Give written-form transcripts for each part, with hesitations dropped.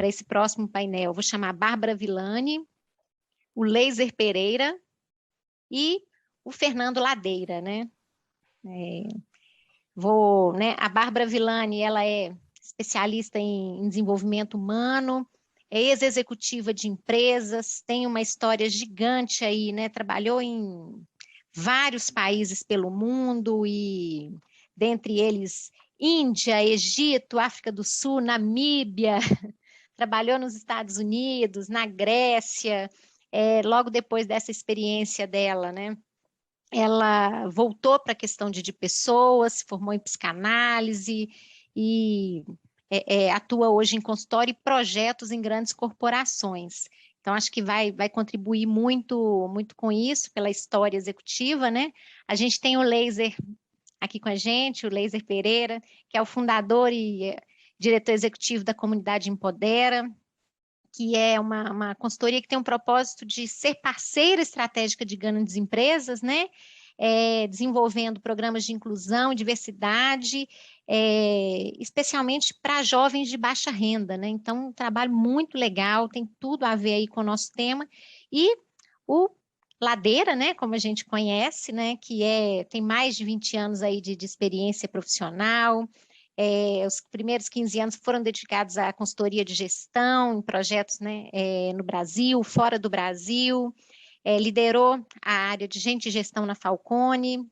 para esse próximo painel. Vou chamar a Bárbara Villani, o Leiser Pereira e o Fernando Ladeira, né? A Bárbara Villani, ela é especialista em desenvolvimento humano, é ex-executiva de empresas, tem uma história gigante aí, né? Trabalhou em vários países pelo mundo e dentre eles Índia, Egito, África do Sul, Namíbia, trabalhou nos Estados Unidos, na Grécia, logo depois dessa experiência dela, né? Ela voltou para a questão de pessoas, se formou em psicanálise e atua hoje em consultório e projetos em grandes corporações. Então, acho que vai contribuir muito, muito com isso, pela história executiva, né? A gente tem o Leiser aqui com a gente, o Leiser Pereira, que é o fundador e diretor executivo da Comunidade Empodera, que é uma consultoria que tem um propósito de ser parceira estratégica de grandes empresas, né? Desenvolvendo programas de inclusão, diversidade, especialmente para jovens de baixa renda, né? Então, um trabalho muito legal, tem tudo a ver aí com o nosso tema. E o Ladeira, né, como a gente conhece, né, que tem mais de 20 anos aí de experiência profissional. Os primeiros 15 anos foram dedicados à consultoria de gestão em projetos, né, no Brasil, fora do Brasil, liderou a área de gente e gestão na Falcone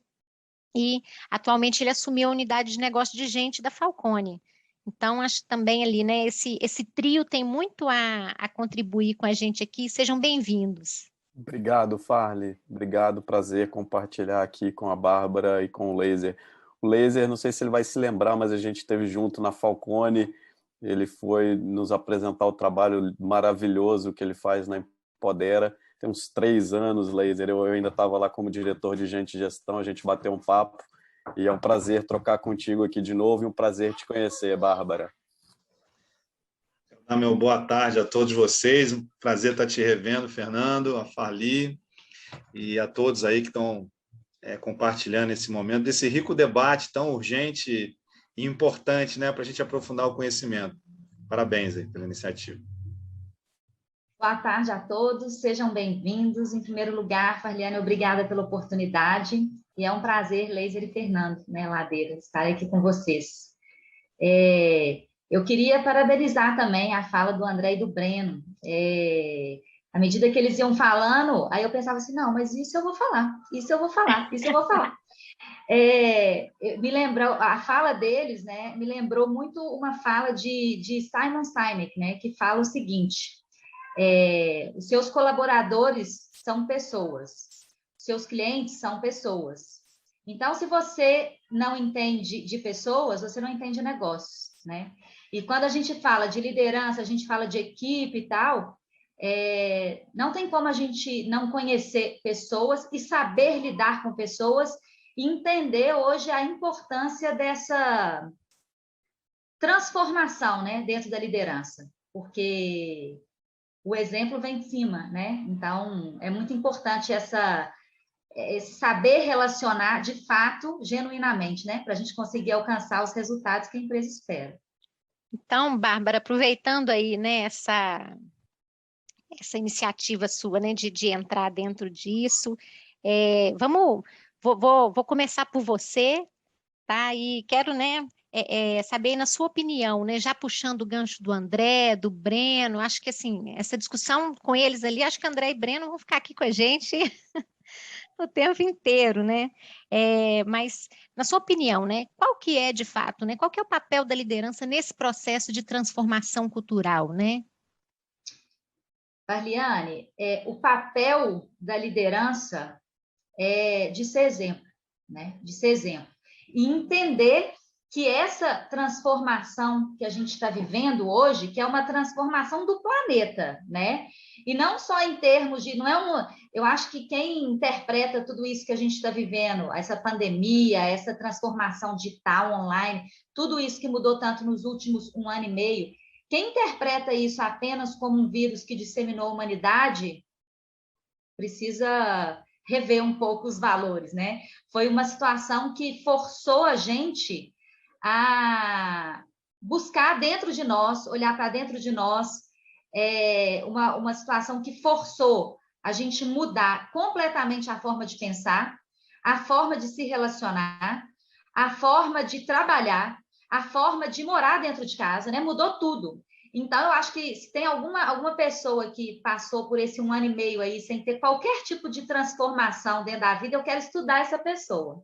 e atualmente ele assumiu a unidade de negócio de gente da Falcone. Então, acho também ali, né, esse trio tem muito a contribuir com a gente aqui. Sejam bem-vindos. Obrigado, Farley. Obrigado, prazer compartilhar aqui com a Bárbara e com o Leiser. O Leiser, não sei se ele vai se lembrar, mas a gente esteve junto na Falcone. Ele foi nos apresentar o trabalho maravilhoso que ele faz na Empodera. Tem uns 3 anos, Leiser. Eu ainda estava lá como diretor de gente e gestão. A gente bateu um papo e é um prazer trocar contigo aqui de novo e um prazer te conhecer, Bárbara. Meu boa tarde a todos vocês, um prazer estar te revendo, Fernando, a Farli e a todos aí que estão compartilhando esse momento, desse rico debate tão urgente e importante, né, para a gente aprofundar o conhecimento. Parabéns aí pela iniciativa. Boa tarde a todos, sejam bem-vindos. Em primeiro lugar, Farliane, obrigada pela oportunidade e é um prazer, Leiser e Fernando, né, Ladeira, estar aqui com vocês. Eu queria parabenizar também a fala do André e do Breno. À medida que eles iam falando, aí eu pensava assim, não, mas isso eu vou falar, isso eu vou falar, isso eu vou falar. Me lembrou, a fala deles, né, me lembrou muito uma fala de Simon Sinek, né, que fala o seguinte, os seus colaboradores são pessoas, seus clientes são pessoas. Então, se você não entende de pessoas, você não entende negócios, né? E quando a gente fala de liderança, a gente fala de equipe e tal, não tem como a gente não conhecer pessoas e saber lidar com pessoas e entender hoje a importância dessa transformação, né, dentro da liderança, porque o exemplo vem de cima, né? Então, é muito importante esse saber relacionar de fato, genuinamente, né? Para a gente conseguir alcançar os resultados que a empresa espera. Então, Bárbara, aproveitando aí, né, essa iniciativa sua, né, de entrar dentro disso, vou começar por você, tá? E quero, né, saber na sua opinião, né, já puxando o gancho do André, do Breno, acho que assim, essa discussão com eles ali, acho que André e Breno vão ficar aqui com a gente o tempo inteiro, né? Mas, na sua opinião, né, qual que é, de fato, né, qual que é o papel da liderança nesse processo de transformação cultural, né? Farliane, o papel da liderança é de ser exemplo, né? De ser exemplo. E entender que essa transformação que a gente está vivendo hoje, que é uma transformação do planeta, né? E não só em termos de, eu acho que quem interpreta tudo isso que a gente está vivendo, essa pandemia, essa transformação digital, online, tudo isso que mudou tanto nos últimos 1 ano e meio, quem interpreta isso apenas como um vírus que disseminou a humanidade, precisa rever um pouco os valores, né? Foi uma situação que forçou a gente a buscar dentro de nós, olhar para dentro de nós, uma situação que forçou a gente mudar completamente a forma de pensar, a forma de se relacionar, a forma de trabalhar, a forma de morar dentro de casa, né? Mudou tudo. Então, eu acho que se tem alguma pessoa que passou por esse 1 ano e meio aí sem ter qualquer tipo de transformação dentro da vida, eu quero estudar essa pessoa.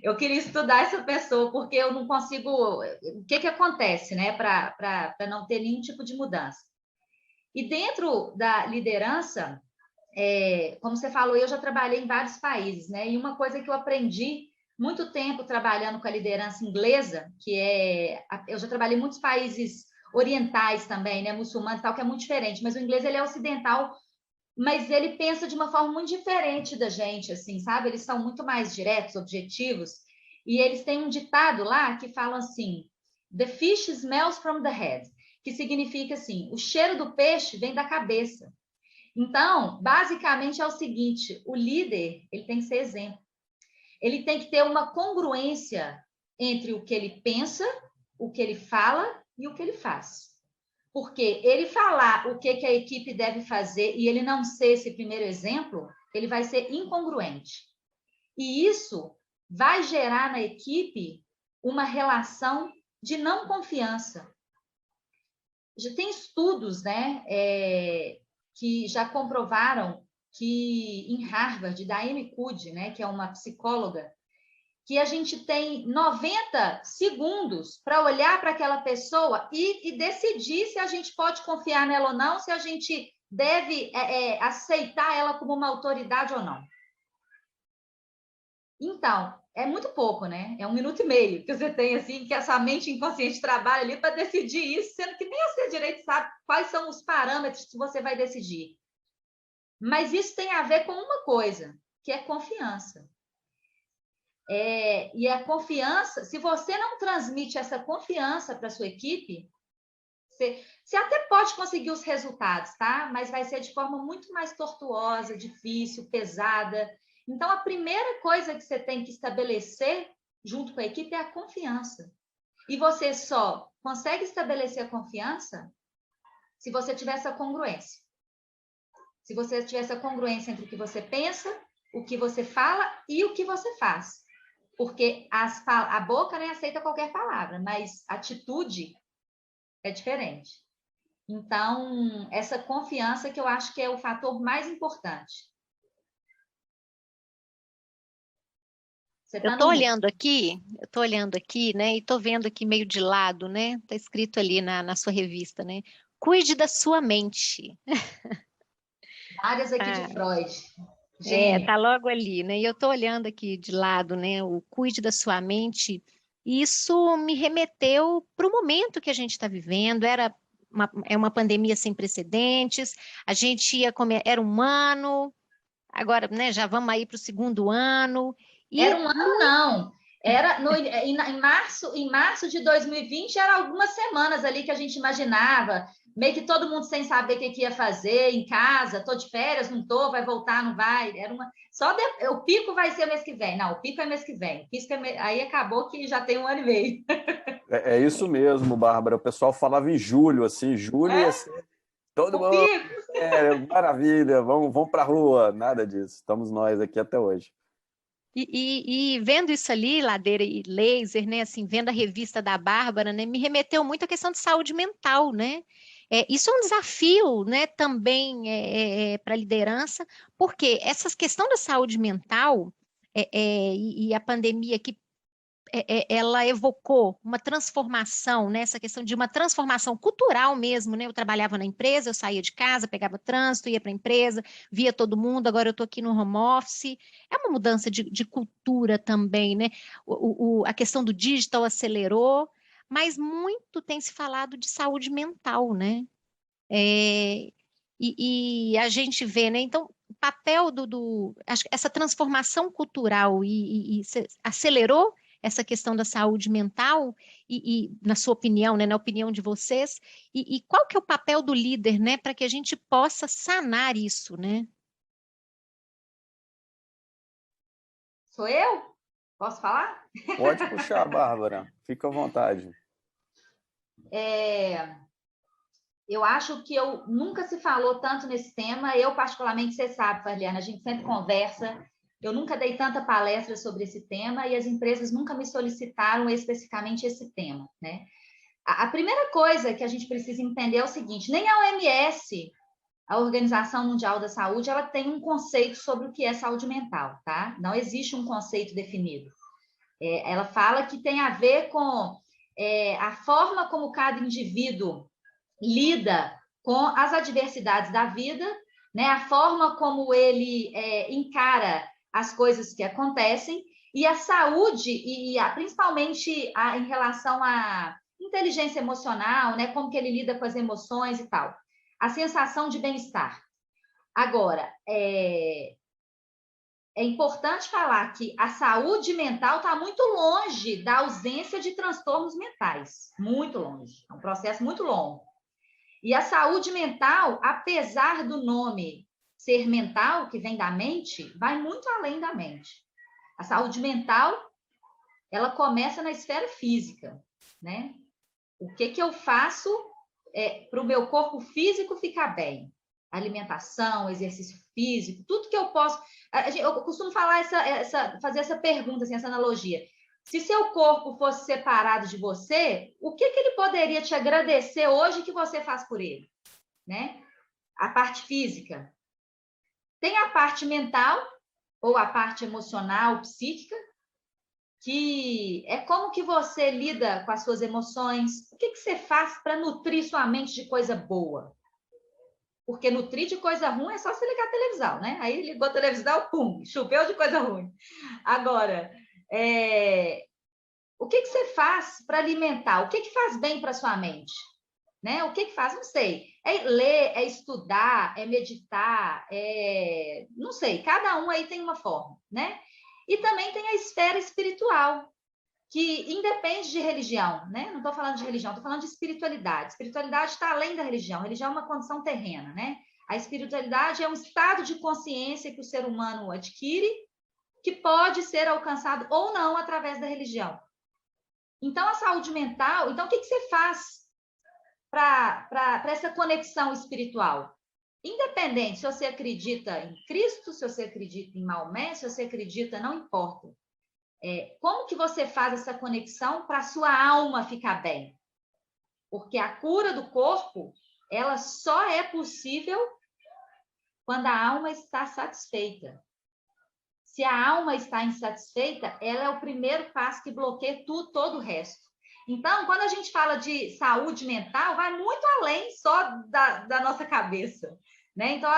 Eu queria estudar essa pessoa, porque eu não consigo... O que acontece, né? Para não ter nenhum tipo de mudança. E dentro da liderança, como você falou, eu já trabalhei em vários países, né? E uma coisa que eu aprendi muito tempo trabalhando com a liderança inglesa, eu já trabalhei em muitos países orientais também, né? Muçulmanos e tal, que é muito diferente, mas o inglês ele é ocidental, mas ele pensa de uma forma muito diferente da gente, assim, sabe? Eles são muito mais diretos, objetivos, e eles têm um ditado lá que fala assim: "The fish smells from the head", que significa assim: o cheiro do peixe vem da cabeça. Então, basicamente é o seguinte: o líder, ele tem que ser exemplo. Ele tem que ter uma congruência entre o que ele pensa, o que ele fala e o que ele faz. Porque ele falar o que a equipe deve fazer e ele não ser esse primeiro exemplo, ele vai ser incongruente. E isso vai gerar na equipe uma relação de não confiança. Já tem estudos, né, que já comprovaram que em Harvard, da Amy Cuddy, né, que é uma psicóloga, que a gente tem 90 segundos para olhar para aquela pessoa e decidir se a gente pode confiar nela ou não, se a gente deve aceitar ela como uma autoridade ou não. Então, é muito pouco, né? É 1 minuto e meio que você tem, assim, que essa mente inconsciente trabalha ali para decidir isso, sendo que nem você direito sabe quais são os parâmetros que você vai decidir. Mas isso tem a ver com uma coisa, que é confiança. E a confiança, se você não transmite essa confiança para a sua equipe, você até pode conseguir os resultados, tá? Mas vai ser de forma muito mais tortuosa, difícil, pesada. Então, a primeira coisa que você tem que estabelecer junto com a equipe é a confiança. E você só consegue estabelecer a confiança se você tiver essa congruência. Se você tiver essa congruência entre o que você pensa, o que você fala e o que você faz. Porque a boca, né, aceita qualquer palavra, mas a atitude é diferente. Então, essa confiança que eu acho que é o fator mais importante. Eu estou olhando aqui, né, e estou vendo aqui meio de lado, né, está escrito ali na sua revista, né, cuide da sua mente. Várias aqui de Freud. Gênio. Tá logo ali, né, e eu estou olhando aqui de lado, né, o cuide da sua mente, e isso me remeteu para o momento que a gente está vivendo. É uma pandemia sem precedentes, a gente ia comer, era um ano, agora, né, já vamos aí para o 2º ano. Era um ano, não. Era em março de 2020, era algumas semanas ali que a gente imaginava, meio que todo mundo sem saber o que ia fazer em casa, tô de férias, não tô, vai voltar, não vai. O pico vai ser mês que vem. Não, o pico é mês que vem. Aí acabou que já tem 1 ano e meio. É isso mesmo, Bárbara. O pessoal falava em julho, assim, julho ia ser todo O mundo. pico. Maravilha, vamos para a rua. Nada disso. Estamos nós aqui até hoje. E vendo isso ali, Ladeira e Laser, né, assim, vendo a revista da Bárbara, né, me remeteu muito à questão de saúde mental, né? Isso é um desafio, né, também para a liderança, porque essa questão da saúde mental e a pandemia que ela evocou uma transformação, né? Essa questão de uma transformação cultural mesmo, né? Eu trabalhava na empresa, eu saía de casa, pegava trânsito, ia para a empresa, via todo mundo, agora eu estou aqui no home office. É uma mudança de cultura também, né? A questão do digital acelerou, mas muito tem se falado de saúde mental, né? E a gente vê, né? Então, o papel acho que essa transformação cultural e acelerou essa questão da saúde mental na sua opinião, né, na opinião de vocês, e qual que é o papel do líder, né, para que a gente possa sanar isso, né? Sou eu? Posso falar? Pode puxar, Bárbara. Fica à vontade. Eu acho que nunca se falou tanto nesse tema. Eu, particularmente, você sabe, Farliana, a gente sempre conversa. Eu nunca dei tanta palestra sobre esse tema e as empresas nunca me solicitaram especificamente esse tema, né? A primeira coisa que a gente precisa entender é o seguinte: nem a OMS, a Organização Mundial da Saúde, ela tem um conceito sobre o que é saúde mental, tá? Não existe um conceito definido. Ela fala que tem a ver com a forma como cada indivíduo lida com as adversidades da vida, né? A forma como ele encara as coisas que acontecem, e a saúde, principalmente em relação à inteligência emocional, né? Como que ele lida com as emoções e tal. A sensação de bem-estar. Agora, é importante falar que a saúde mental está muito longe da ausência de transtornos mentais. Muito longe. É um processo muito longo. E a saúde mental, apesar do nome ser mental, que vem da mente, vai muito além da mente. A saúde mental, ela começa na esfera física, né? O que eu faço para o meu corpo físico ficar bem? Alimentação, exercício físico, tudo que eu posso... Eu costumo falar fazer essa pergunta, assim, essa analogia. Se seu corpo fosse separado de você, o que ele poderia te agradecer hoje que você faz por ele? Né? A parte física. Tem a parte mental, ou a parte emocional, psíquica, que é como que você lida com as suas emoções. O que você faz para nutrir sua mente de coisa boa? Porque nutrir de coisa ruim é só você ligar a televisão, né? Aí ligou a televisão, pum, choveu de coisa ruim. Agora, o que você faz para alimentar? O que faz bem para sua mente? Né? O que faz? Não sei. É ler, é estudar, é meditar, não sei. Cada um aí tem uma forma, né? E também tem a esfera espiritual, que independe de religião, né? Não estou falando de religião, estou falando de espiritualidade. Espiritualidade está além da religião. A religião é uma condição terrena, né? A espiritualidade é um estado de consciência que o ser humano adquire, que pode ser alcançado ou não através da religião. Então, a saúde mental... Então, o que você faz para essa conexão espiritual? Independente se você acredita em Cristo, se você acredita em Maomé, se você acredita, não importa. Como que você faz essa conexão para a sua alma ficar bem? Porque a cura do corpo, ela só é possível quando a alma está satisfeita. Se a alma está insatisfeita, ela é o primeiro passo que bloqueia todo o resto. Então, quando a gente fala de saúde mental, vai muito além só da nossa cabeça, né? Então,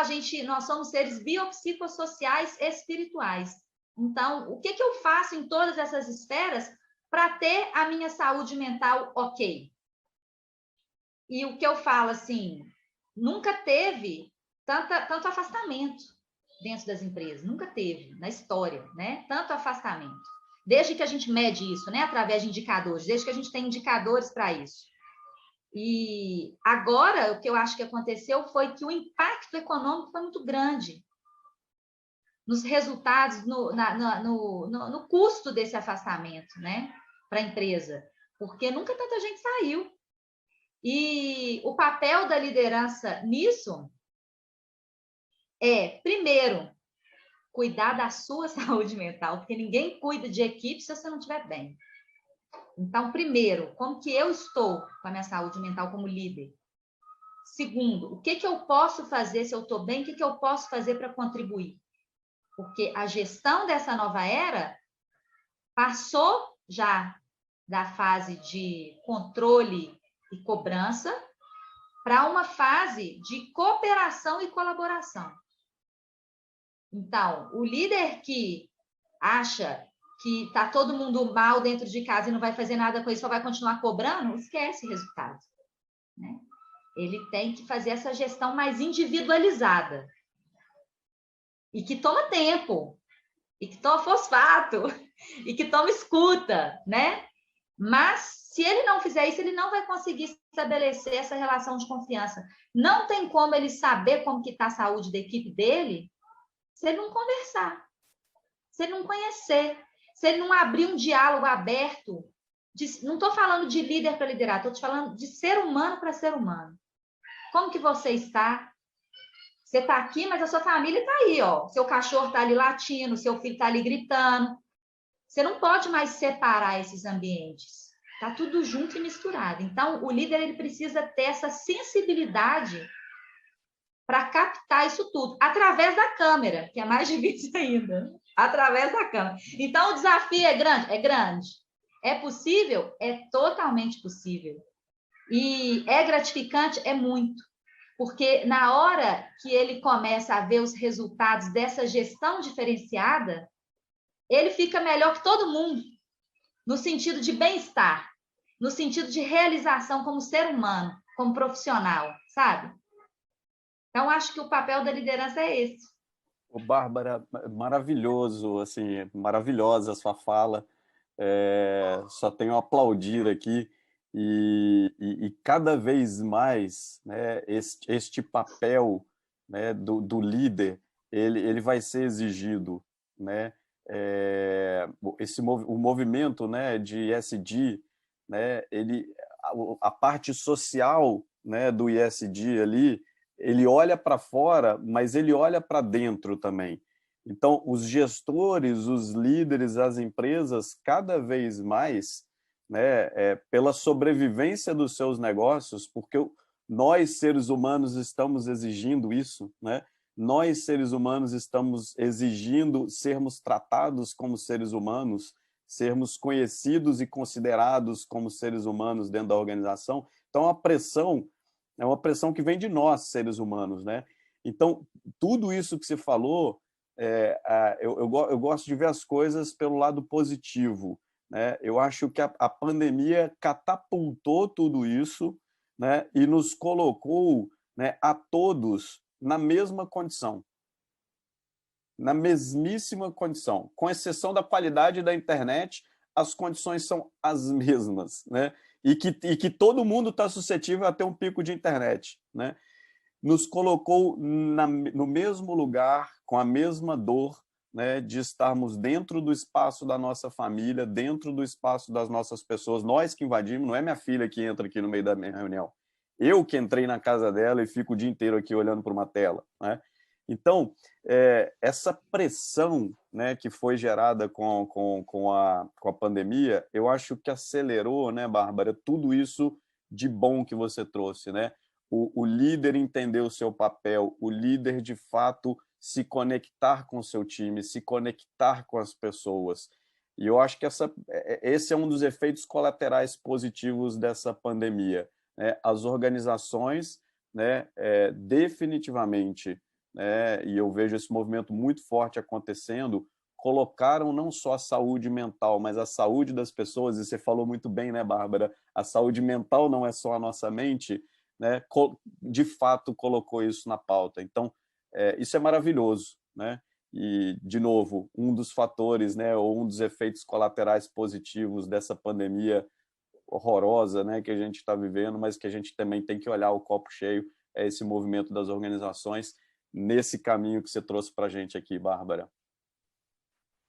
nós somos seres biopsicossociais espirituais. Então, o que eu faço em todas essas esferas para ter a minha saúde mental ok? E o que eu falo, assim, nunca teve tanto afastamento dentro das empresas, nunca teve na história, né? Tanto afastamento. Desde que a gente mede isso, né? Através de indicadores, desde que a gente tem indicadores para isso. E agora, o que eu acho que aconteceu foi que o impacto econômico foi muito grande nos resultados, no custo desse afastamento, né? Para a empresa, porque nunca tanta gente saiu. E o papel da liderança nisso primeiro, cuidar da sua saúde mental, porque ninguém cuida de equipe se você não estiver bem. Então, primeiro, como que eu estou com a minha saúde mental como líder? Segundo, o que eu posso fazer se eu estou bem? O que eu posso fazer para contribuir? Porque a gestão dessa nova era passou já da fase de controle e cobrança para uma fase de cooperação e colaboração. Então, o líder que acha que está todo mundo mal dentro de casa e não vai fazer nada com isso, só vai continuar cobrando, esquece resultado, né? Ele tem que fazer essa gestão mais individualizada e que toma tempo, e que toma fosfato, e que toma escuta, né? Mas, se ele não fizer isso, ele não vai conseguir estabelecer essa relação de confiança. Não tem como ele saber como que está a saúde da equipe dele se ele não conversar, se ele não conhecer, se ele não abrir um diálogo aberto não estou falando de líder para liderar, estou te falando de ser humano para ser humano. Como que você está? Você está aqui, mas a sua família está aí, ó. Seu cachorro está ali latindo, seu filho está ali gritando. Você não pode mais separar esses ambientes. Está tudo junto e misturado. Então, o líder ele precisa ter essa sensibilidade para captar isso tudo, através da câmera, que é mais difícil ainda. Através da câmera. Então, o desafio é grande? É grande. É possível? É totalmente possível. E é gratificante? É muito. Porque na hora que ele começa a ver os resultados dessa gestão diferenciada, ele fica melhor que todo mundo, no sentido de bem-estar, no sentido de realização como ser humano, como profissional, sabe? Então, acho que o papel da liderança é esse. Ô, Bárbara, maravilhoso, assim, maravilhosa a sua fala. Só tenho a aplaudir aqui e cada vez mais, né, este papel, né, do líder ele vai ser exigido, né? O movimento, né, de ESG, né, a parte social, né, do ESG ali, ele olha para fora, mas ele olha para dentro também. Então, os gestores, os líderes, as empresas, cada vez mais, né, pela sobrevivência dos seus negócios, porque nós, seres humanos, estamos exigindo isso, né? Nós, seres humanos, estamos exigindo sermos tratados como seres humanos, sermos conhecidos e considerados como seres humanos dentro da organização. Então, a pressão é uma pressão que vem de nós, seres humanos, né? Então, tudo isso que você falou, eu gosto de ver as coisas pelo lado positivo, né? Eu acho que a pandemia catapultou tudo isso, né? E nos colocou, né, a todos na mesma condição, na mesmíssima condição, com exceção da qualidade da internet, as condições são as mesmas, né? E que todo mundo está suscetível a ter um pico de internet, né? Nos colocou no mesmo lugar, com a mesma dor, né, de estarmos dentro do espaço da nossa família, dentro do espaço das nossas pessoas, nós que invadimos, não é minha filha que entra aqui no meio da minha reunião, eu que entrei na casa dela e fico o dia inteiro aqui olhando para uma tela, né? Então, essa pressão, né, que foi gerada com a pandemia, eu acho que acelerou, né, Bárbara, tudo isso de bom que você trouxe, né? O líder entender o seu papel, o líder, de fato, se conectar com o seu time, se conectar com as pessoas. E eu acho que esse é um dos efeitos colaterais positivos dessa pandemia, né? As organizações, né, definitivamente, né, e eu vejo esse movimento muito forte acontecendo, colocaram não só a saúde mental, mas a saúde das pessoas, e você falou muito bem, né, Bárbara? A saúde mental não é só a nossa mente, né, de fato colocou isso na pauta. Então, isso é maravilhoso, né? E, de novo, um dos fatores, né, ou um dos efeitos colaterais positivos dessa pandemia horrorosa, né, que a gente está vivendo, mas que a gente também tem que olhar o copo cheio, é esse movimento das organizações nesse caminho que você trouxe para a gente aqui, Bárbara.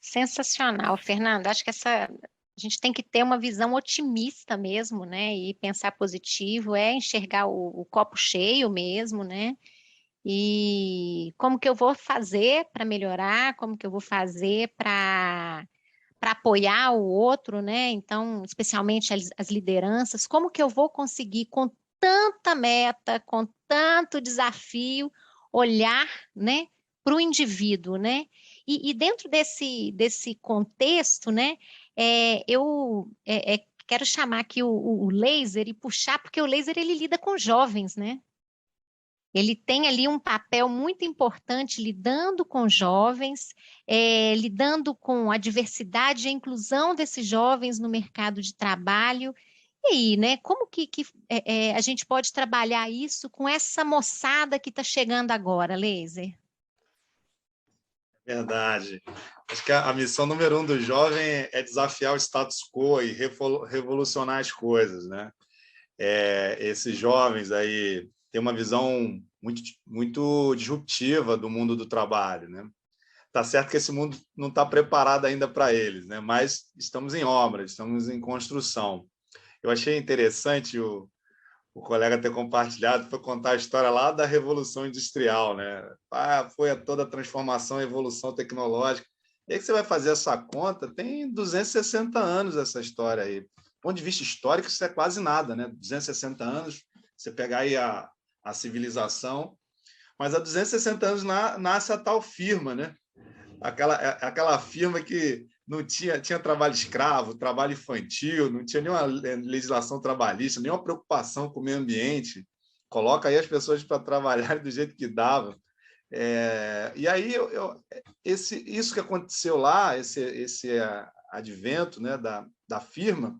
Sensacional, Fernando. Acho que a gente tem que ter uma visão otimista mesmo, né? E pensar positivo, enxergar o copo cheio mesmo, né? E como que eu vou fazer para melhorar, como que eu vou fazer para apoiar o outro, né? Então, especialmente as lideranças, como que eu vou conseguir com tanta meta, com tanto desafio, olhar, né, para o indivíduo, né? E dentro desse contexto, né, eu quero chamar aqui o laser e puxar, porque o laser ele lida com jovens, né? Ele tem ali um papel muito importante lidando com jovens, lidando com a diversidade e a inclusão desses jovens no mercado de trabalho. E aí, né? Como que a gente pode trabalhar isso com essa moçada que está chegando agora, Laser? Verdade. Acho que a missão número 1 do jovem é desafiar o status quo e revolucionar as coisas, né? Esses jovens aí têm uma visão muito, muito disruptiva do mundo do trabalho, né? Tá certo que esse mundo não está preparado ainda para eles, né? Mas estamos em obra, estamos em construção. Eu achei interessante o colega ter compartilhado, foi contar a história lá da Revolução Industrial, né? Foi toda a transformação, a evolução tecnológica. E aí que você vai fazer essa conta, tem 260 anos essa história aí. Do ponto de vista histórico, isso é quase nada, né? 260 anos, você pegar aí a civilização, mas há 260 anos nasce a tal firma, né? Aquela firma que não tinha trabalho escravo, trabalho infantil, não tinha nenhuma legislação trabalhista, nenhuma preocupação com o meio ambiente. Coloca aí as pessoas para trabalhar do jeito que dava. E aí, isso que aconteceu lá, esse advento, né, da firma,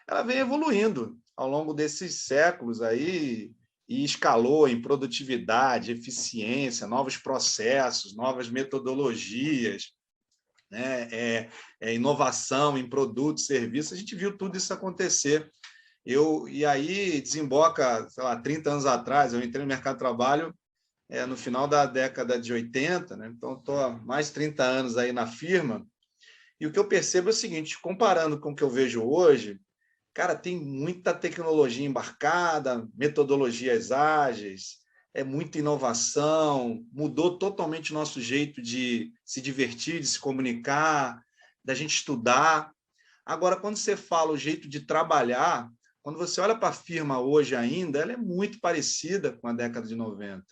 ela vem evoluindo ao longo desses séculos aí, e escalou em produtividade, eficiência, novos processos, novas metodologias, né? Inovação em produtos, serviços. A gente viu tudo isso acontecer. E aí desemboca, sei lá, 30 anos atrás, eu entrei no mercado de trabalho no final da década de 80, né? Então estou há mais de 30 anos aí na firma, e o que eu percebo é o seguinte, comparando com o que eu vejo hoje, cara, tem muita tecnologia embarcada, metodologias ágeis, muita inovação, mudou totalmente o nosso jeito de se divertir, de se comunicar, da gente estudar. Agora, quando você fala o jeito de trabalhar, quando você olha para a firma hoje ainda, ela é muito parecida com a década de 90.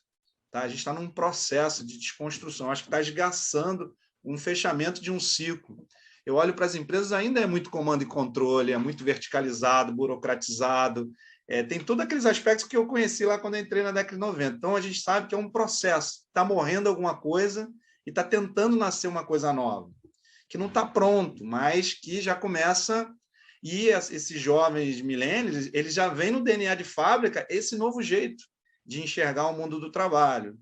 Tá? A gente está num processo de desconstrução, acho que está esgaçando um fechamento de um ciclo. Eu olho para as empresas, ainda é muito comando e controle, é muito verticalizado, burocratizado, tem todos aqueles aspectos que eu conheci lá quando eu entrei na década de 90. Então, a gente sabe que é um processo, está morrendo alguma coisa e está tentando nascer uma coisa nova, que não está pronto, mas que já começa, e esses jovens milênios, eles já vêm no DNA de fábrica esse novo jeito de enxergar o mundo do trabalho.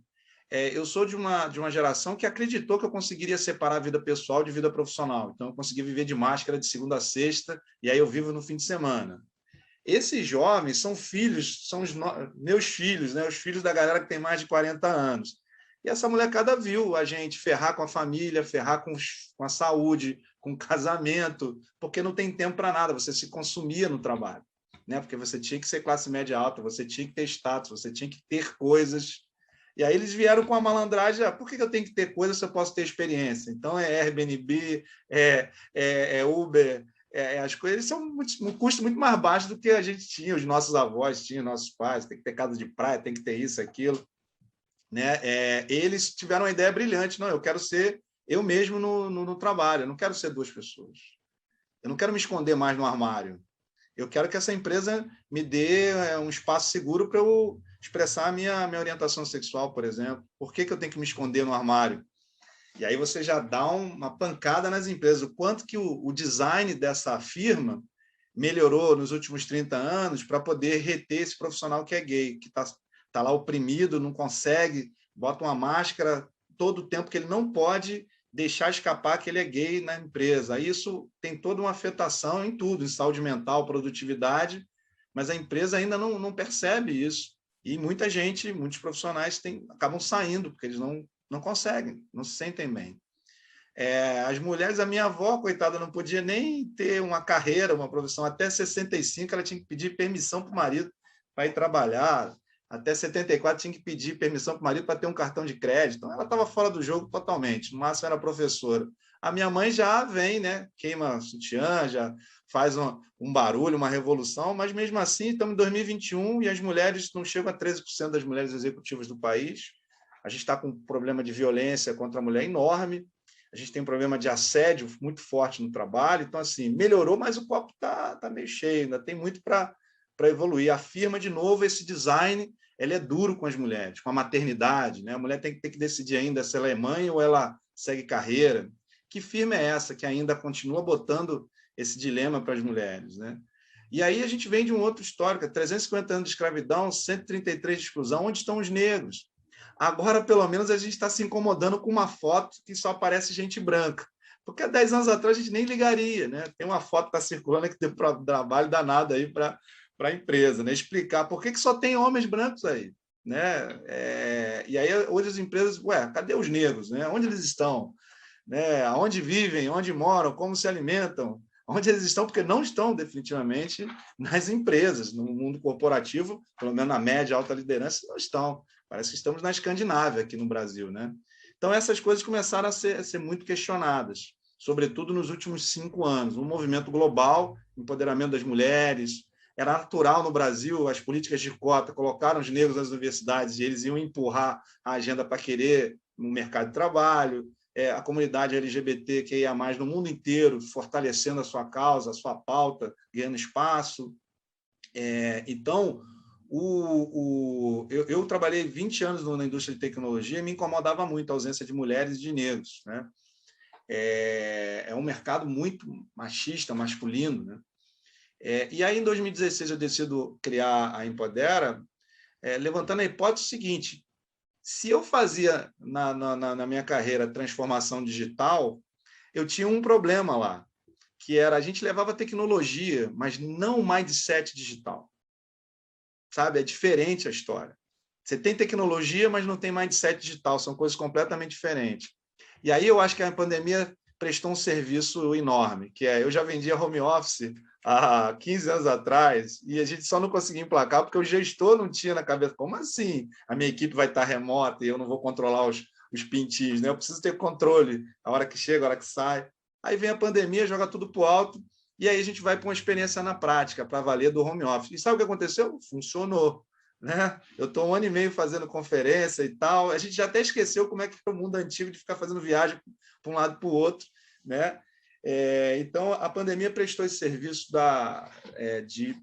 Eu sou de uma geração que acreditou que eu conseguiria separar a vida pessoal de vida profissional. Então, eu consegui viver de máscara de segunda a sexta, e aí eu vivo no fim de semana. Esses jovens são filhos, são os meus filhos, né? Os filhos da galera que tem mais de 40 anos. E essa molecada viu a gente ferrar com a família, ferrar com a saúde, com o casamento, porque não tem tempo para nada, você se consumia no trabalho, né? Porque você tinha que ser classe média alta, você tinha que ter status, você tinha que ter coisas. E aí eles vieram com a malandragem, por que eu tenho que ter coisa se eu posso ter experiência? Então, Airbnb, Uber, as coisas são um custo muito mais baixo do que a gente tinha, os nossos avós tinham, nossos pais, tem que ter casa de praia, tem que ter isso, aquilo. Né? Eles tiveram uma ideia brilhante, não, eu quero ser eu mesmo no trabalho, eu não quero ser duas pessoas. Eu não quero me esconder mais no armário. Eu quero que essa empresa me dê um espaço seguro para eu expressar a minha orientação sexual, por exemplo. Por que eu tenho que me esconder no armário? E aí você já dá uma pancada nas empresas. O quanto que o design dessa firma melhorou nos últimos 30 anos para poder reter esse profissional que é gay, que está lá oprimido, não consegue, bota uma máscara todo o tempo que ele não pode deixar escapar que ele é gay na empresa. Isso tem toda uma afetação em tudo, em saúde mental, produtividade, mas a empresa ainda não percebe isso. E muita gente, muitos profissionais acabam saindo, porque eles não conseguem, não se sentem bem. As mulheres, a minha avó, coitada, não podia nem ter uma carreira, uma profissão. Até 65, ela tinha que pedir permissão para o marido para ir trabalhar. Até 74, tinha que pedir permissão para o marido para ter um cartão de crédito. Então, ela estava fora do jogo totalmente. No máximo, era professora. A minha mãe já vem, né? Queima sutiã, já faz um barulho, uma revolução, mas mesmo assim, estamos em 2021 e as mulheres não chegam a 13% das mulheres executivas do país. A gente está com um problema de violência contra a mulher enorme. A gente tem um problema de assédio muito forte no trabalho. Então, assim, melhorou, mas o copo está meio cheio. Ainda tem muito para evoluir. Afirma, de novo, esse design, ele é duro com as mulheres, com a maternidade, né? A mulher tem que ter que decidir ainda se ela é mãe ou ela segue carreira. Que firma é essa que ainda continua botando esse dilema para as mulheres, né? E aí a gente vem de um outro histórico, 350 anos de escravidão, 133 de exclusão, onde estão os negros? Agora, pelo menos, a gente está se incomodando com uma foto que só aparece gente branca. Porque há 10 anos atrás a gente nem ligaria, né? Tem uma foto que está circulando que deu trabalho danado aí para a empresa, né? Explicar por que só tem homens brancos aí, né? E aí hoje as empresas, cadê os negros, né? Onde eles estão? né? Aonde vivem, onde moram, como se alimentam, onde eles estão, porque não estão definitivamente nas empresas, no mundo corporativo, pelo menos na média, alta liderança, não estão. Parece que estamos na Escandinávia, aqui no Brasil, né? Então, essas coisas começaram a ser muito questionadas, sobretudo nos últimos 5 anos. Um movimento global, empoderamento das mulheres. Era natural no Brasil, as políticas de cota colocaram os negros nas universidades e eles iam empurrar a agenda para querer no mercado de trabalho. A comunidade LGBTQIA+, no mundo inteiro, fortalecendo a sua causa, a sua pauta, ganhando espaço. Então, eu trabalhei 20 anos na indústria de tecnologia e me incomodava muito a ausência de mulheres e de negros, né? É um mercado muito machista, masculino, né? E aí, em 2016, eu decido criar a Empodera, levantando a hipótese seguinte: se eu fazia na minha carreira transformação digital, eu tinha um problema lá, que era a gente levava tecnologia, mas não o mindset digital. Sabe? É diferente a história. Você tem tecnologia, mas não tem mindset digital, são coisas completamente diferentes. E aí eu acho que a pandemia prestou um serviço enorme, que eu já vendia home office há 15 anos atrás, e a gente só não conseguia emplacar porque o gestor não tinha na cabeça, como assim? A minha equipe vai estar remota e eu não vou controlar os pintinhos, né? Eu preciso ter controle, a hora que chega, a hora que sai. Aí vem a pandemia, joga tudo para o alto, e aí a gente vai para uma experiência na prática, para valer do home office. E sabe o que aconteceu? Funcionou. Né? Eu estou 1 ano e meio fazendo conferência e tal. A gente já até esqueceu como é que é o mundo antigo de ficar fazendo viagem para um lado e para o outro. Né? Então, a pandemia prestou esse serviço de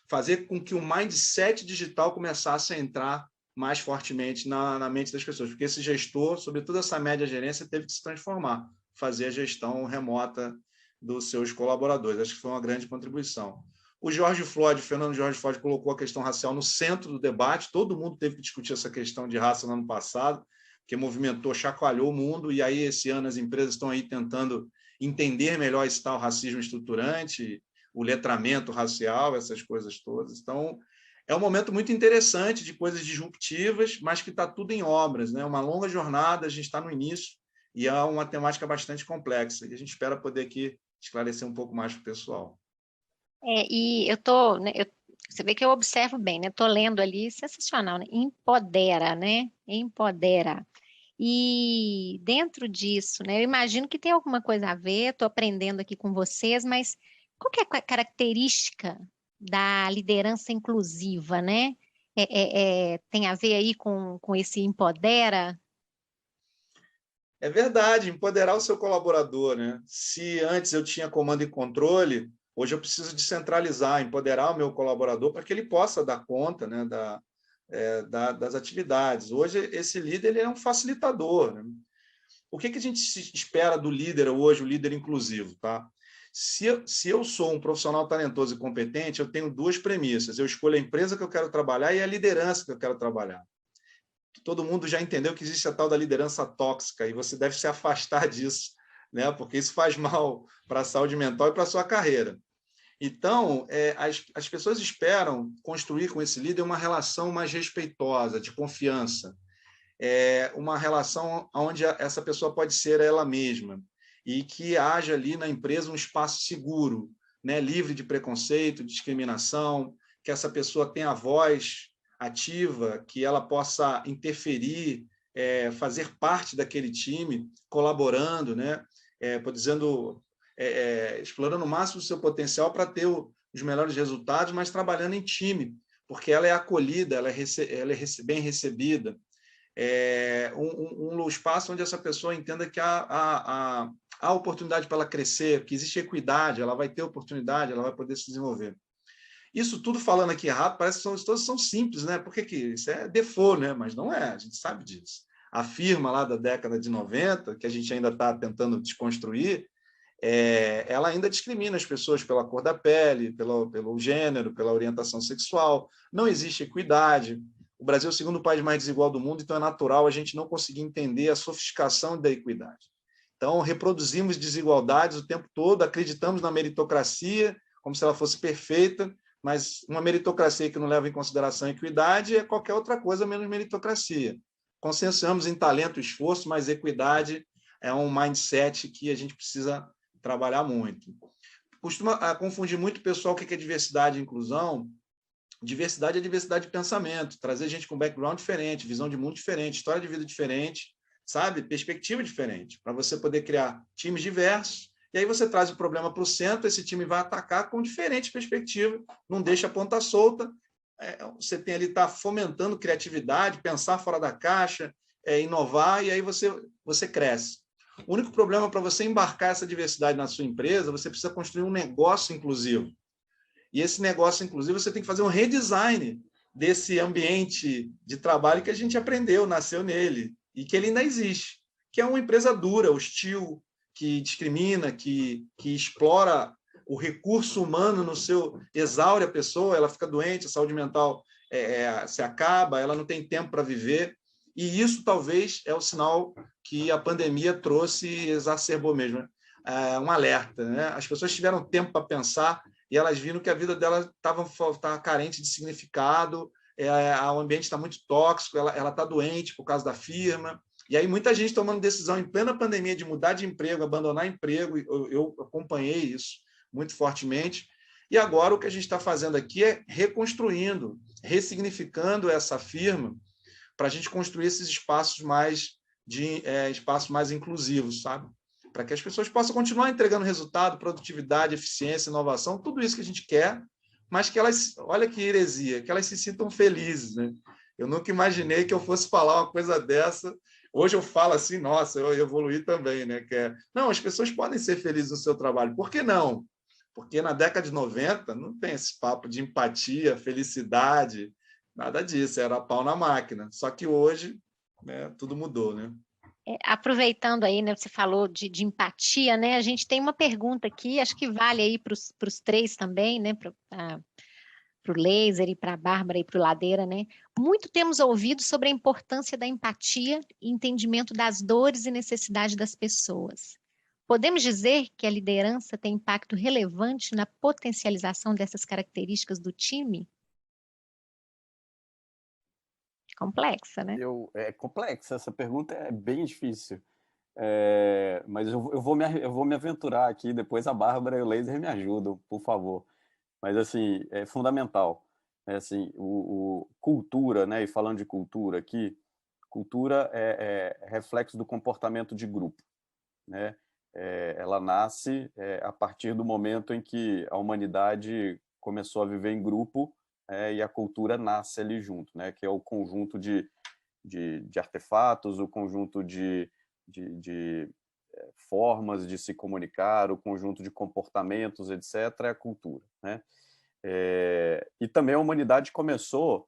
fazer com que o mindset digital começasse a entrar mais fortemente na mente das pessoas, porque esse gestor, sobretudo essa média gerência, teve que se transformar, fazer a gestão remota dos seus colaboradores. Acho que foi uma grande contribuição. O Fernando George Floyd, colocou a questão racial no centro do debate. Todo mundo teve que discutir essa questão de raça no ano passado, que movimentou, chacoalhou o mundo, e aí esse ano as empresas estão aí tentando entender melhor esse tal racismo estruturante, o letramento racial, essas coisas todas. Então, é um momento muito interessante de coisas disruptivas, mas que está tudo em obras, né? Uma longa jornada, a gente está no início, e é uma temática bastante complexa, e a gente espera poder aqui esclarecer um pouco mais para o pessoal. E eu tô, né, você vê que eu observo bem, né? Estou lendo ali, sensacional, né? Empodera, né? Empodera. E dentro disso, né? Eu imagino que tem alguma coisa a ver, estou aprendendo aqui com vocês, mas qual que é a característica da liderança inclusiva, né? Tem a ver aí com esse empodera? É verdade, empoderar o seu colaborador, né? Se antes eu tinha comando e controle, hoje eu preciso descentralizar, empoderar o meu colaborador para que ele possa dar conta, né, das atividades. Hoje, esse líder ele é um facilitador, né? O que a gente espera do líder hoje, o líder inclusivo? Tá? Se eu sou um profissional talentoso e competente, eu tenho 2 premissas. Eu escolho a empresa que eu quero trabalhar e a liderança que eu quero trabalhar. Todo mundo já entendeu que existe a tal da liderança tóxica e você deve se afastar disso, né? Porque isso faz mal para a saúde mental e para a sua carreira. Então, as pessoas esperam construir com esse líder uma relação mais respeitosa, de confiança, uma relação onde essa pessoa pode ser ela mesma e que haja ali na empresa um espaço seguro, né? Livre de preconceito, discriminação, que essa pessoa tenha voz ativa, que ela possa interferir, fazer parte daquele time, colaborando, né? Explorando o máximo do seu potencial para ter os melhores resultados, mas trabalhando em time, porque ela é acolhida, ela é bem recebida. Um espaço onde essa pessoa entenda que há oportunidade para ela crescer, que existe equidade, ela vai ter oportunidade, ela vai poder se desenvolver. Isso tudo falando aqui rápido, parece que todos são simples, né? Porque isso é default, né? Mas não é, a gente sabe disso. A firma lá da década de 90, que a gente ainda está tentando desconstruir, ela ainda discrimina as pessoas pela cor da pele, pelo gênero, pela orientação sexual. Não existe equidade. O Brasil é o 2º país mais desigual do mundo, então é natural a gente não conseguir entender a sofisticação da equidade. Então, reproduzimos desigualdades o tempo todo, acreditamos na meritocracia como se ela fosse perfeita, mas uma meritocracia que não leva em consideração a equidade é qualquer outra coisa menos meritocracia. Consensuamos em talento e esforço, mas equidade é um mindset que a gente precisa trabalhar muito. Costuma confundir muito o pessoal o que é diversidade e inclusão. Diversidade é diversidade de pensamento, trazer gente com background diferente, visão de mundo diferente, história de vida diferente, sabe? Perspectiva diferente, para você poder criar times diversos, e aí você traz o problema para o centro, esse time vai atacar com diferente perspectiva, não deixa a ponta solta, você tem ali, está fomentando criatividade, pensar fora da caixa, inovar, e aí você cresce. O único problema para você embarcar essa diversidade na sua empresa, você precisa construir um negócio inclusivo. E esse negócio, inclusive, você tem que fazer um redesign desse ambiente de trabalho que a gente aprendeu, nasceu nele, e que ele ainda existe, que é uma empresa dura, hostil, que discrimina, que explora o recurso humano no seu... exaure a pessoa, ela fica doente, a saúde mental se acaba, ela não tem tempo para viver, e isso talvez é o sinal que a pandemia trouxe e exacerbou mesmo. Um alerta, né? As pessoas tiveram tempo para pensar e elas viram que a vida delas estava carente de significado, o ambiente está muito tóxico, ela está doente por causa da firma, e aí muita gente tomando decisão em plena pandemia de mudar de emprego, abandonar emprego, eu acompanhei isso muito fortemente, e agora o que a gente está fazendo aqui é reconstruindo, ressignificando essa firma para a gente construir esses espaços mais inclusivos, sabe? Para que as pessoas possam continuar entregando resultado, produtividade, eficiência, inovação, tudo isso que a gente quer, mas que elas, olha que heresia, que elas se sintam felizes, né? Eu nunca imaginei que eu fosse falar uma coisa dessa. Hoje eu falo assim, nossa, eu evoluí também, né? Não, as pessoas podem ser felizes no seu trabalho. Por que não? Porque na década de 90 não tem esse papo de empatia, felicidade, nada disso, era pau na máquina. Só que hoje, né, tudo mudou, né? Aproveitando aí, né, você falou de empatia, né? A gente tem uma pergunta aqui, acho que vale aí para os três também, né? Para o Laser e para a Bárbara e para o Ladeira, né? Muito temos ouvido sobre a importância da empatia e entendimento das dores e necessidades das pessoas. Podemos dizer que a liderança tem impacto relevante na potencialização dessas características do time? Complexa, né? É complexa, essa pergunta é bem difícil. Mas eu vou me aventurar aqui, depois a Bárbara e o Laser me ajudam, por favor. Mas, assim, é fundamental. Assim, cultura, né? E falando de cultura aqui, cultura é reflexo do comportamento de grupo, né? Ela nasce a partir do momento em que a humanidade começou a viver em grupo, e a cultura nasce ali junto, né? Que é o conjunto de artefatos, o conjunto de formas de se comunicar, o conjunto de comportamentos, etc., é a cultura, né? E também a humanidade começou,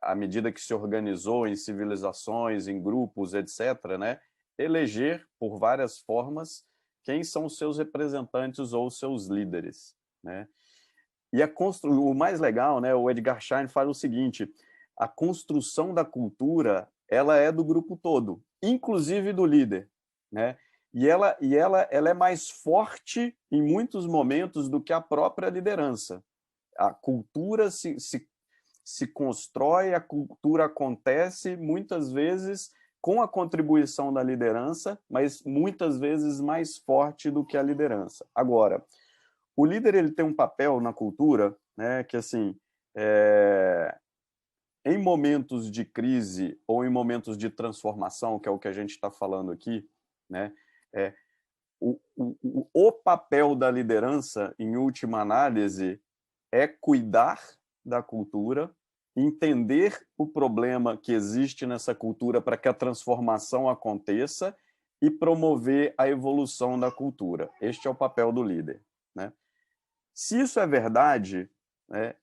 à medida que se organizou em civilizações, em grupos, etc., né, eleger por várias formas quem são os seus representantes ou os seus líderes, né? E o mais legal, né, o Edgar Schein fala o seguinte: a construção da cultura, ela é do grupo todo, inclusive do líder, né? E ela é mais forte em muitos momentos do que a própria liderança. A cultura se constrói, a cultura acontece muitas vezes com a contribuição da liderança, mas muitas vezes mais forte do que a liderança. Agora, o líder ele tem um papel na cultura, né, que assim, em momentos de crise ou em momentos de transformação, que é o que a gente está falando aqui, né, o papel da liderança, em última análise, é cuidar da cultura, entender o problema que existe nessa cultura para que a transformação aconteça e promover a evolução da cultura. Este é o papel do líder, né? Se isso é verdade, né,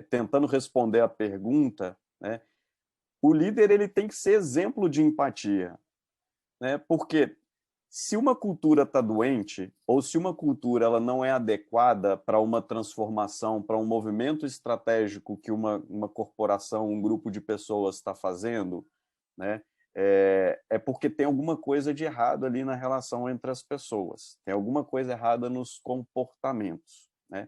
tentando responder a pergunta, né, o líder ele tem que ser exemplo de empatia, né? Porque se uma cultura está doente, ou se uma cultura ela não é adequada para uma transformação, para um movimento estratégico que uma corporação, um grupo de pessoas está fazendo, né, porque tem alguma coisa de errado ali na relação entre as pessoas, tem alguma coisa errada nos comportamentos, né?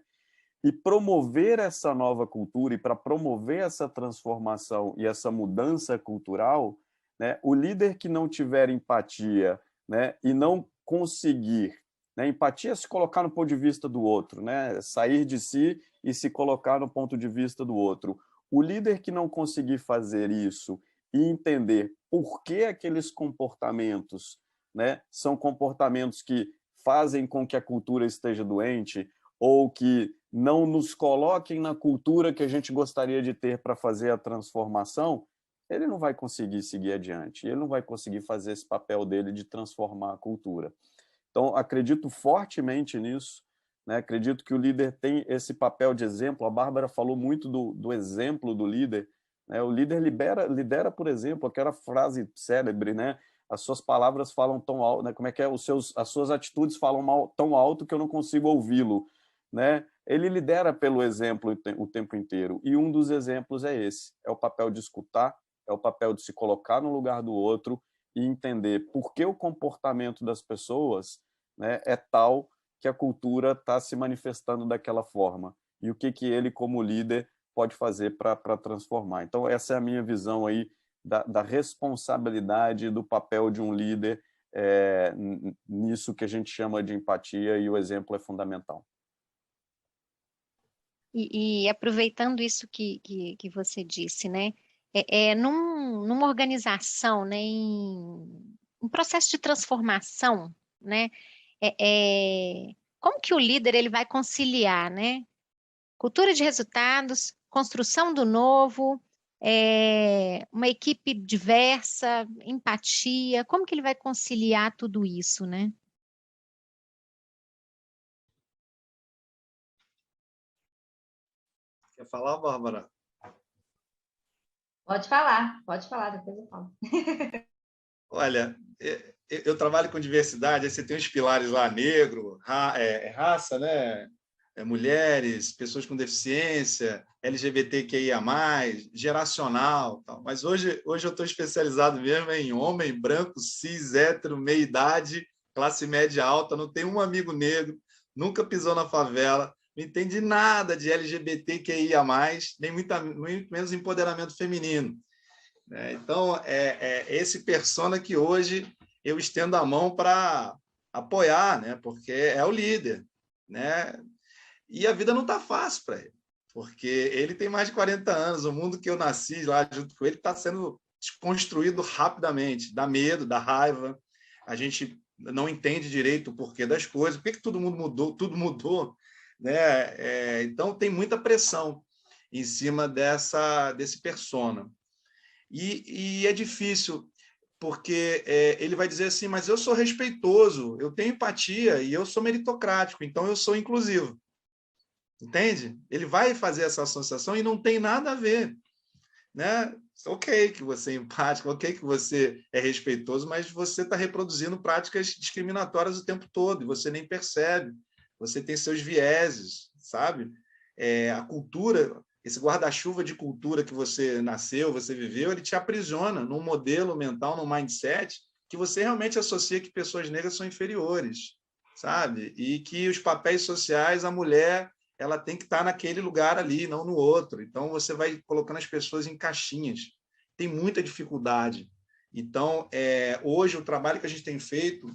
E promover essa nova cultura, e para promover essa transformação e essa mudança cultural, né, o líder que não tiver empatia né, e não conseguir, né, empatia é se colocar no ponto de vista do outro, né, sair de si e se colocar no ponto de vista do outro. O líder que não conseguir fazer isso e entender por que aqueles comportamentos, né, são comportamentos que fazem com que a cultura esteja doente ou que não nos coloquem na cultura que a gente gostaria de ter para fazer a transformação, ele não vai conseguir seguir adiante, ele não vai conseguir fazer esse papel dele de transformar a cultura. Então, acredito fortemente nisso, né? Acredito que o líder tem esse papel de exemplo. A Bárbara falou muito do exemplo do líder, né? O líder lidera por exemplo, aquela frase célebre, né? As suas palavras falam tão alto, né? Como é que é? As suas atitudes falam tão alto que eu não consigo ouvi-lo, né? Ele lidera pelo exemplo o tempo inteiro, e um dos exemplos é esse, é o papel de escutar, é o papel de se colocar no lugar do outro e entender por que o comportamento das pessoas, né, é tal que a cultura está se manifestando daquela forma e o que ele, como líder, pode fazer para transformar. Então, essa é a minha visão aí da responsabilidade do papel de um líder nisso que a gente chama de empatia, e o exemplo é fundamental. E aproveitando isso que você disse, né? Numa organização, né, em um processo de transformação, né? Como que o líder ele vai conciliar, né? Cultura de resultados, construção do novo, uma equipe diversa, empatia, como que ele vai conciliar tudo isso, né? Quer falar, Bárbara? Pode falar, depois eu falo. Olha, eu trabalho com diversidade, aí você tem os pilares lá, negro, raça, né? Mulheres, pessoas com deficiência, LGBTQIA+, geracional, tal. Mas hoje eu estou especializado mesmo em homem, branco, cis, hétero, meia-idade, classe média alta, não tenho um amigo negro, nunca pisou na favela, não entende nada de LGBTQIA+, nem muito menos empoderamento feminino. Então, esse persona que hoje eu estendo a mão para apoiar, né? Porque é o líder, né? E a vida não está fácil para ele, porque ele tem mais de 40 anos, o mundo que eu nasci lá junto com ele está sendo desconstruído rapidamente, dá medo, dá raiva, a gente não entende direito o porquê das coisas, por que tudo mudou, né? Então, tem muita pressão em cima desse persona. E é difícil, porque ele vai dizer assim, mas eu sou respeitoso, eu tenho empatia e eu sou meritocrático, então eu sou inclusivo. Entende? Ele vai fazer essa associação e não tem nada a ver, né? Ok que você é empático, ok que você é respeitoso, mas você está reproduzindo práticas discriminatórias o tempo todo e você nem percebe. Você tem seus vieses, sabe? A cultura, esse guarda-chuva de cultura que você nasceu, você viveu, ele te aprisiona num modelo mental, num mindset que você realmente associa que pessoas negras são inferiores, sabe? E que os papéis sociais, a mulher ela tem que estar naquele lugar ali, não no outro. Então, você vai colocando as pessoas em caixinhas. Tem muita dificuldade. Então, hoje, o trabalho que a gente tem feito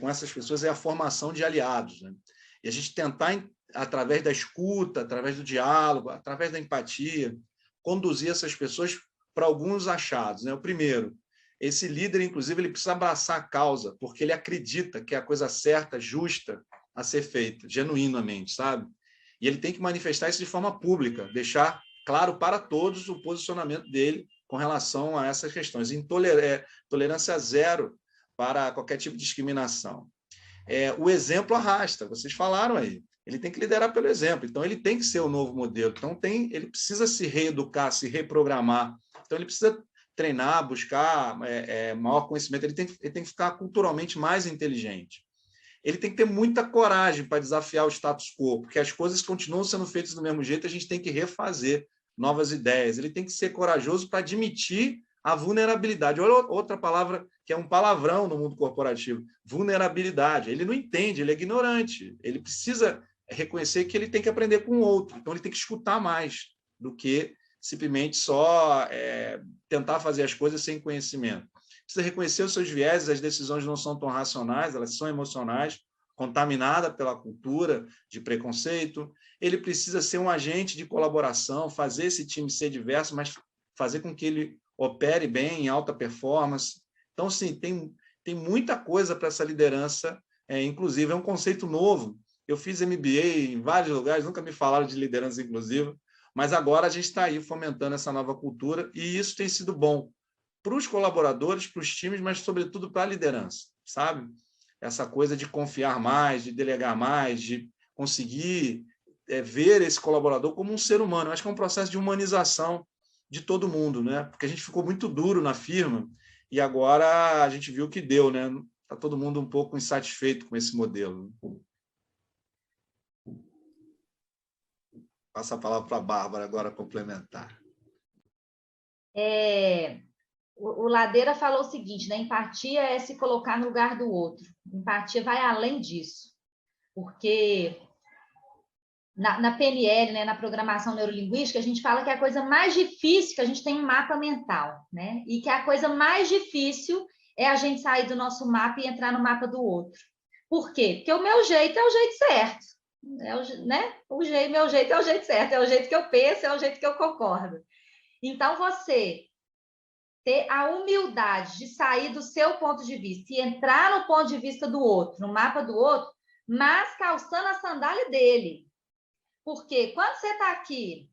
com essas pessoas é a formação de aliados, né? E a gente tentar, através da escuta, através do diálogo, através da empatia, conduzir essas pessoas para alguns achados, né? O primeiro, esse líder, inclusive, ele precisa abraçar a causa, porque ele acredita que é a coisa certa, justa, a ser feita, genuinamente, sabe? E ele tem que manifestar isso de forma pública, deixar claro para todos o posicionamento dele com relação a essas questões. Tolerância zero para qualquer tipo de discriminação. O exemplo arrasta, vocês falaram aí. Ele tem que liderar pelo exemplo, então ele tem que ser o novo modelo. Então ele precisa se reeducar, se reprogramar. Então ele precisa treinar, buscar maior conhecimento. Ele tem que ficar culturalmente mais inteligente. Ele tem que ter muita coragem para desafiar o status quo, porque as coisas continuam sendo feitas do mesmo jeito, a gente tem que refazer novas ideias. Ele tem que ser corajoso para admitir a vulnerabilidade. Olha outra palavra que é um palavrão no mundo corporativo, vulnerabilidade. Ele não entende, ele é ignorante. Ele precisa reconhecer que ele tem que aprender com o outro. Então, ele tem que escutar mais do que simplesmente só tentar fazer as coisas sem conhecimento. precisa reconhecer os seus vieses, as decisões não são tão racionais, elas são emocionais, contaminada pela cultura de preconceito. Ele precisa ser um agente de colaboração, fazer esse time ser diverso, mas fazer com que ele opere bem, em alta performance. Então, sim, tem muita coisa para essa liderança, inclusive, é um conceito novo. Eu fiz MBA em vários lugares, nunca me falaram de liderança inclusiva, mas agora a gente está aí fomentando essa nova cultura e isso tem sido bom para os colaboradores, para os times, mas, sobretudo, para a liderança, sabe? Essa coisa de confiar mais, de delegar mais, de conseguir ver esse colaborador como um ser humano. Eu acho que é um processo de humanização de todo mundo, né? Porque a gente ficou muito duro na firma e agora a gente viu o que deu, né? Está todo mundo um pouco insatisfeito com esse modelo. Passa a palavra para a Bárbara agora complementar. O Ladeira falou o seguinte, né? Empatia é se colocar no lugar do outro. Empatia vai além disso, porque na PNL, né, na programação neurolinguística, a gente fala que é a coisa mais difícil, que a gente tem um mapa mental, né? E que a coisa mais difícil é a gente sair do nosso mapa e entrar no mapa do outro. Por quê? Porque o meu jeito é o jeito certo, né? Meu jeito é o jeito certo, é o jeito que eu penso, é o jeito que eu concordo. Então, você ter a humildade de sair do seu ponto de vista e entrar no ponto de vista do outro, no mapa do outro, mas calçando a sandália dele. Porque quando você está aqui,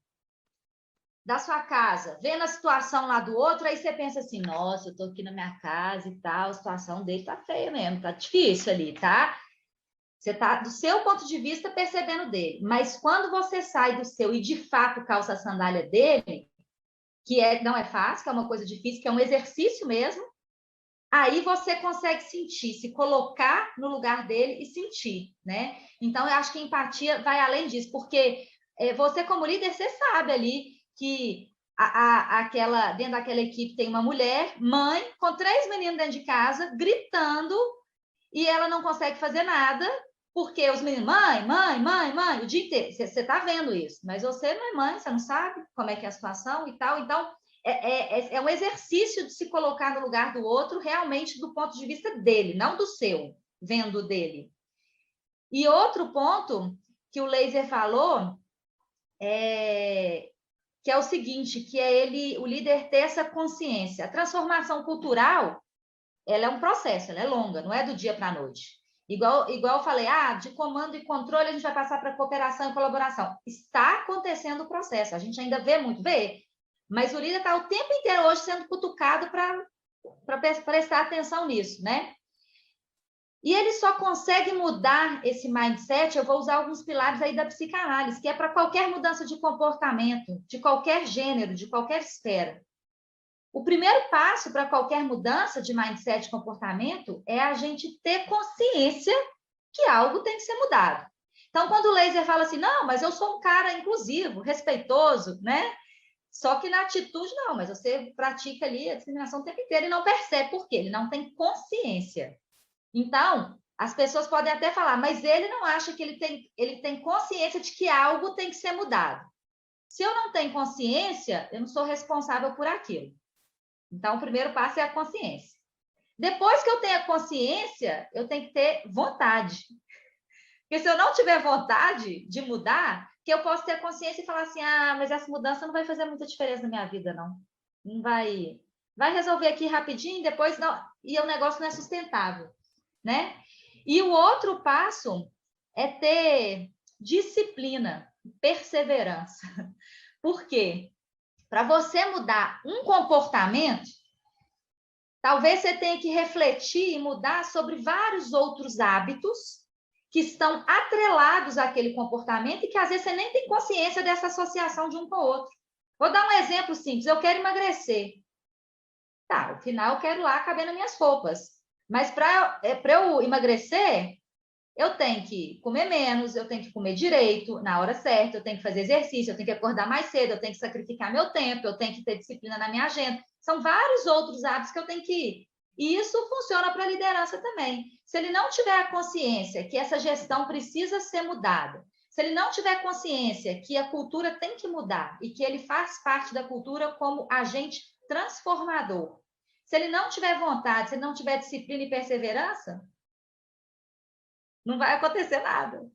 da sua casa, vendo a situação lá do outro, aí você pensa assim, nossa, eu estou aqui na minha casa e tal, a situação dele está feia mesmo, está difícil ali, tá? Você está, do seu ponto de vista, percebendo dele. Mas quando você sai do seu e, de fato, calça a sandália dele, que não é fácil, que é uma coisa difícil, que é um exercício mesmo, aí você consegue sentir, se colocar no lugar dele e sentir, né? Então, eu acho que a empatia vai além disso, porque você, como líder, você sabe ali que dentro daquela equipe tem uma mulher, mãe, com 3 meninos dentro de casa, gritando, e ela não consegue fazer nada, porque os meninos, mãe, o dia inteiro. Você está vendo isso, mas você não é mãe, você não sabe como é que é a situação e tal. Então, é um exercício de se colocar no lugar do outro, realmente do ponto de vista dele, não do seu, vendo dele. E outro ponto que o Laser falou que é o seguinte, que é o líder ter essa consciência. A transformação cultural, ela é um processo, ela é longa, não é do dia para a noite. Igual eu falei, de comando e controle a gente vai passar para cooperação e colaboração. Está acontecendo o processo, a gente ainda vê muito, mas o líder está o tempo inteiro hoje sendo cutucado para prestar atenção nisso, né? E ele só consegue mudar esse mindset, eu vou usar alguns pilares aí da psicanálise, que é para qualquer mudança de comportamento, de qualquer gênero, de qualquer esfera. O primeiro passo para qualquer mudança de mindset e comportamento é a gente ter consciência que algo tem que ser mudado. Então, quando o Laser fala assim, não, mas eu sou um cara inclusivo, respeitoso, né? Só que na atitude, não, mas você pratica ali a discriminação o tempo inteiro e não percebe por quê? Ele não tem consciência. Então, as pessoas podem até falar, mas ele não acha que ele tem consciência de que algo tem que ser mudado. Se eu não tenho consciência, eu não sou responsável por aquilo. Então, o primeiro passo é a consciência. Depois que eu tenho a consciência, eu tenho que ter vontade. Porque se eu não tiver vontade de mudar, que eu posso ter consciência e falar assim, mas essa mudança não vai fazer muita diferença na minha vida, não. Não vai resolver aqui rapidinho, depois não. E o negócio não é sustentável, né? E o outro passo é ter disciplina, perseverança. Por quê? Para você mudar um comportamento, talvez você tenha que refletir e mudar sobre vários outros hábitos que estão atrelados àquele comportamento e que às vezes você nem tem consciência dessa associação de um com o outro. Vou dar um exemplo simples. Eu quero emagrecer. Tá, no final eu quero lá caber nas minhas roupas. Mas para eu emagrecer, eu tenho que comer menos, eu tenho que comer direito, na hora certa, eu tenho que fazer exercício, eu tenho que acordar mais cedo, eu tenho que sacrificar meu tempo, eu tenho que ter disciplina na minha agenda. São vários outros hábitos que eu tenho que ir. E isso funciona para a liderança também. Se ele não tiver a consciência que essa gestão precisa ser mudada, se ele não tiver consciência que a cultura tem que mudar e que ele faz parte da cultura como agente transformador, Se ele não tiver vontade, se ele não tiver disciplina e perseverança, não vai acontecer nada.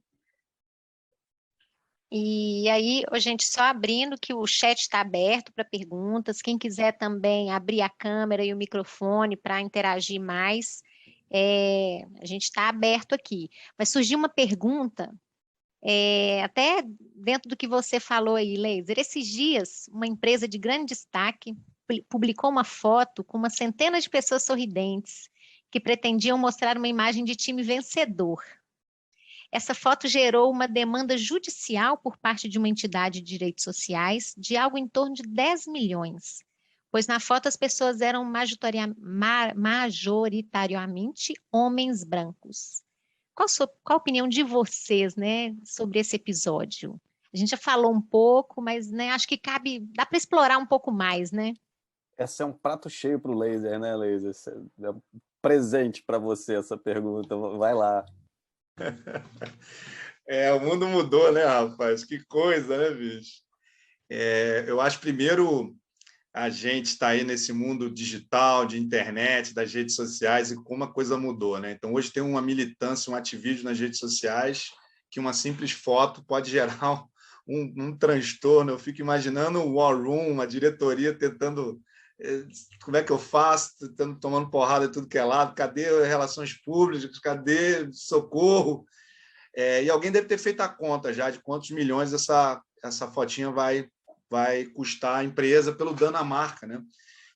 E aí, gente, só abrindo que o chat está aberto para perguntas. Quem quiser também abrir a câmera e o microfone para interagir mais, a gente está aberto aqui. Mas surgiu uma pergunta, até dentro do que você falou aí, Laser. Esses dias, uma empresa de grande destaque publicou uma foto com uma centena de pessoas sorridentes que pretendiam mostrar uma imagem de time vencedor. Essa foto gerou uma demanda judicial por parte de uma entidade de direitos sociais de algo em torno de 10 milhões, pois na foto as pessoas eram majoritariamente homens brancos. Qual a opinião de vocês, né, sobre esse episódio? A gente já falou um pouco, mas, né, acho que dá para explorar um pouco mais, né? Esse é um prato cheio para o Laser, né, Laser? É um presente para você essa pergunta. Vai lá. O mundo mudou, né, rapaz? Que coisa, né, bicho? Eu acho, primeiro, a gente está aí nesse mundo digital, de internet, das redes sociais, e como a coisa mudou, né? Então, hoje tem uma militância, um ativismo nas redes sociais, que uma simples foto pode gerar um transtorno. Eu fico imaginando um war room, uma diretoria tentando... Como é que eu faço? Tomando porrada de tudo que é lado. Cadê relações públicas? Cadê socorro? E alguém deve ter feito a conta já de quantos milhões essa fotinha vai custar a empresa pelo dano à marca, né?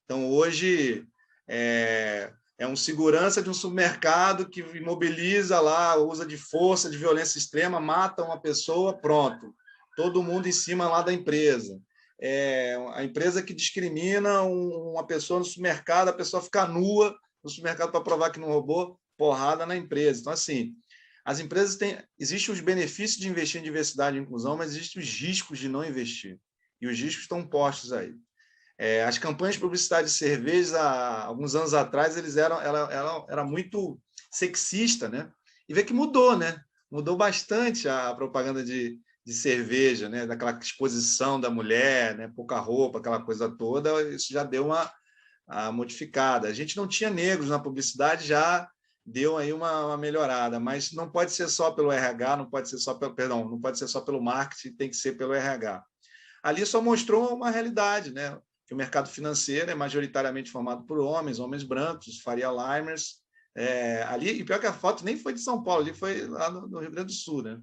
Então, hoje, é um segurança de um supermercado que imobiliza lá, usa de força, de violência extrema, mata uma pessoa, pronto. Todo mundo em cima lá da empresa. A empresa que discrimina uma pessoa no supermercado, a pessoa fica nua no supermercado para provar que não roubou, porrada na empresa. Então, assim, as empresas existem os benefícios de investir em diversidade e inclusão, mas existem os riscos de não investir. E os riscos estão postos aí. As campanhas de publicidade de cerveja, há alguns anos atrás, ela era muito sexista, né? E vê que mudou, né? Mudou bastante a propaganda de cerveja, né? Daquela exposição da mulher, né? Pouca roupa, aquela coisa toda, isso já deu uma modificada. A gente não tinha negros na publicidade, já deu aí uma melhorada, mas não pode ser só pelo RH, não pode ser só pelo marketing, tem que ser pelo RH. Ali só mostrou uma realidade, né? Que o mercado financeiro é majoritariamente formado por homens brancos, Faria Limers, ali, e pior que a foto nem foi de São Paulo, ali foi lá no Rio Grande do Sul, né?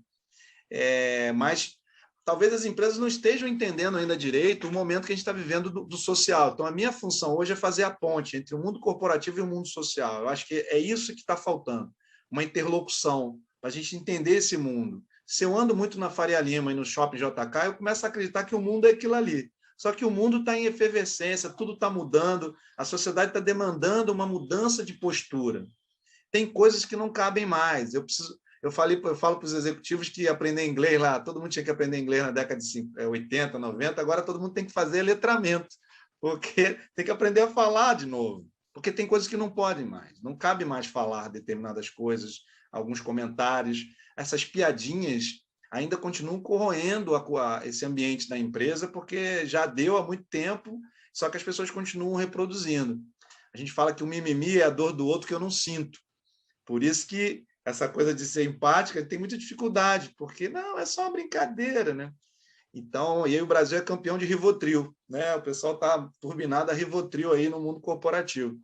Mas talvez as empresas não estejam entendendo ainda direito o momento que a gente está vivendo do social. Então, a minha função hoje é fazer a ponte entre o mundo corporativo e o mundo social. Eu acho que é isso que está faltando, uma interlocução, para a gente entender esse mundo. Se eu ando muito na Faria Lima e no Shopping JK, eu começo a acreditar que o mundo é aquilo ali. Só que o mundo está em efervescência, tudo está mudando, a sociedade está demandando uma mudança de postura. Tem coisas que não cabem mais. Eu falo para os executivos que aprender inglês lá, todo mundo tinha que aprender inglês na década de 80, 90, agora todo mundo tem que fazer letramento, porque tem que aprender a falar de novo, porque tem coisas que não podem mais, não cabe mais falar determinadas coisas, alguns comentários, essas piadinhas ainda continuam corroendo esse ambiente da empresa, porque já deu há muito tempo, só que as pessoas continuam reproduzindo. A gente fala que o mimimi é a dor do outro que eu não sinto. Por isso que essa coisa de ser empática tem muita dificuldade, porque não, é só uma brincadeira, né? Então, e aí o Brasil é campeão de Rivotril, né? O pessoal está turbinado a Rivotril aí no mundo corporativo.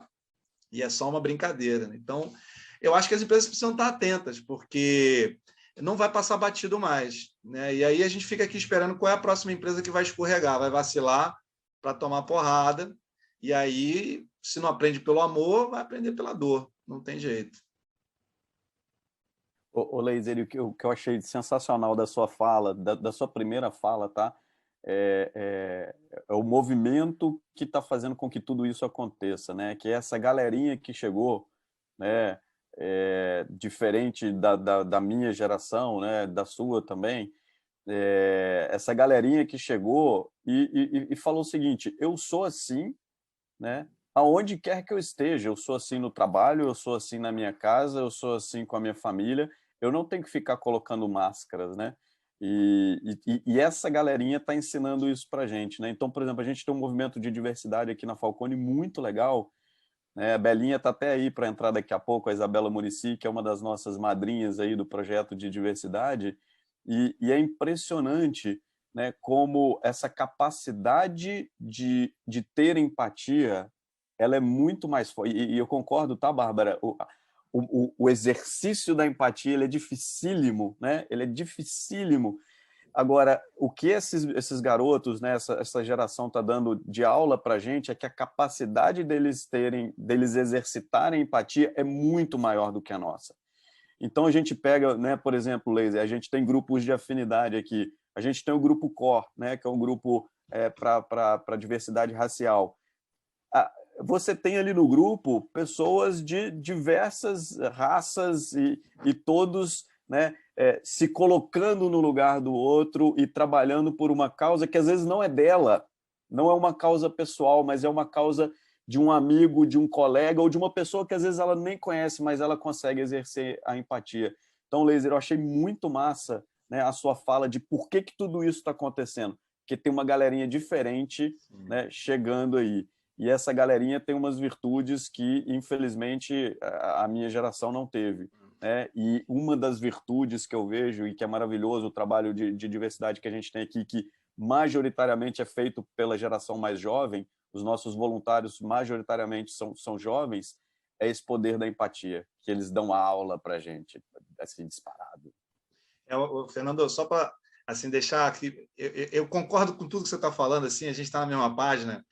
E é só uma brincadeira, né? Então, eu acho que as empresas precisam estar atentas, porque não vai passar batido mais, né? E aí a gente fica aqui esperando qual é a próxima empresa que vai escorregar, vai vacilar para tomar porrada, e aí, se não aprende pelo amor, vai aprender pela dor, não tem jeito. Ô Laser, o que eu achei sensacional da sua fala, da sua primeira fala, tá? É o movimento que está fazendo com que tudo isso aconteça, né? Que é essa galerinha que chegou, né? Diferente da minha geração, né? Da sua também, essa galerinha que chegou e falou o seguinte: eu sou assim, né? Aonde quer que eu esteja, eu sou assim no trabalho, eu sou assim na minha casa, eu sou assim com a minha família, eu não tenho que ficar colocando máscaras, né? E essa galerinha está ensinando isso para a gente, né? Então, por exemplo, a gente tem um movimento de diversidade aqui na Falcone muito legal, né? A Belinha está até aí para entrar daqui a pouco, a Isabela Muricy, que é uma das nossas madrinhas aí do projeto de diversidade, e é impressionante, né, como essa capacidade de ter empatia, ela é muito mais forte. E eu concordo, tá, Bárbara? O exercício da empatia, ele é dificílimo, né? Ele é dificílimo. Agora, o que esses garotos, né, essa geração está dando de aula para a gente é que a capacidade deles exercitarem empatia é muito maior do que a nossa. Então a gente pega, né, por exemplo, Laser, a gente tem grupos de afinidade aqui. A gente tem o grupo COR, né, que é um grupo para diversidade racial. Você tem ali no grupo pessoas de diversas raças e todos, né, se colocando no lugar do outro e trabalhando por uma causa que às vezes não é dela, não é uma causa pessoal, mas é uma causa de um amigo, de um colega ou de uma pessoa que às vezes ela nem conhece, mas ela consegue exercer a empatia. Então, Laser, eu achei muito massa, né, a sua fala de por que tudo isso está acontecendo, porque tem uma galerinha diferente, né, chegando aí. E essa galerinha tem umas virtudes que, infelizmente, a minha geração não teve, né? E uma das virtudes que eu vejo, e que é maravilhoso o trabalho de diversidade que a gente tem aqui, que majoritariamente é feito pela geração mais jovem, os nossos voluntários majoritariamente são jovens, é esse poder da empatia, que eles dão aula para a gente, assim, disparado. Fernando, só para assim, deixar aqui, eu concordo com tudo que você está falando, assim, a gente está na mesma página,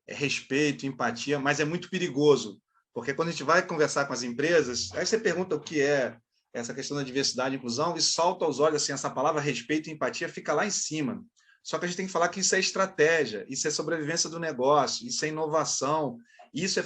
respeito, empatia, mas é muito perigoso, porque quando a gente vai conversar com as empresas, aí você pergunta o que é essa questão da diversidade e inclusão e salta aos olhos, assim, essa palavra respeito e empatia fica lá em cima. Só que a gente tem que falar que isso é estratégia, isso é sobrevivência do negócio, isso é inovação, isso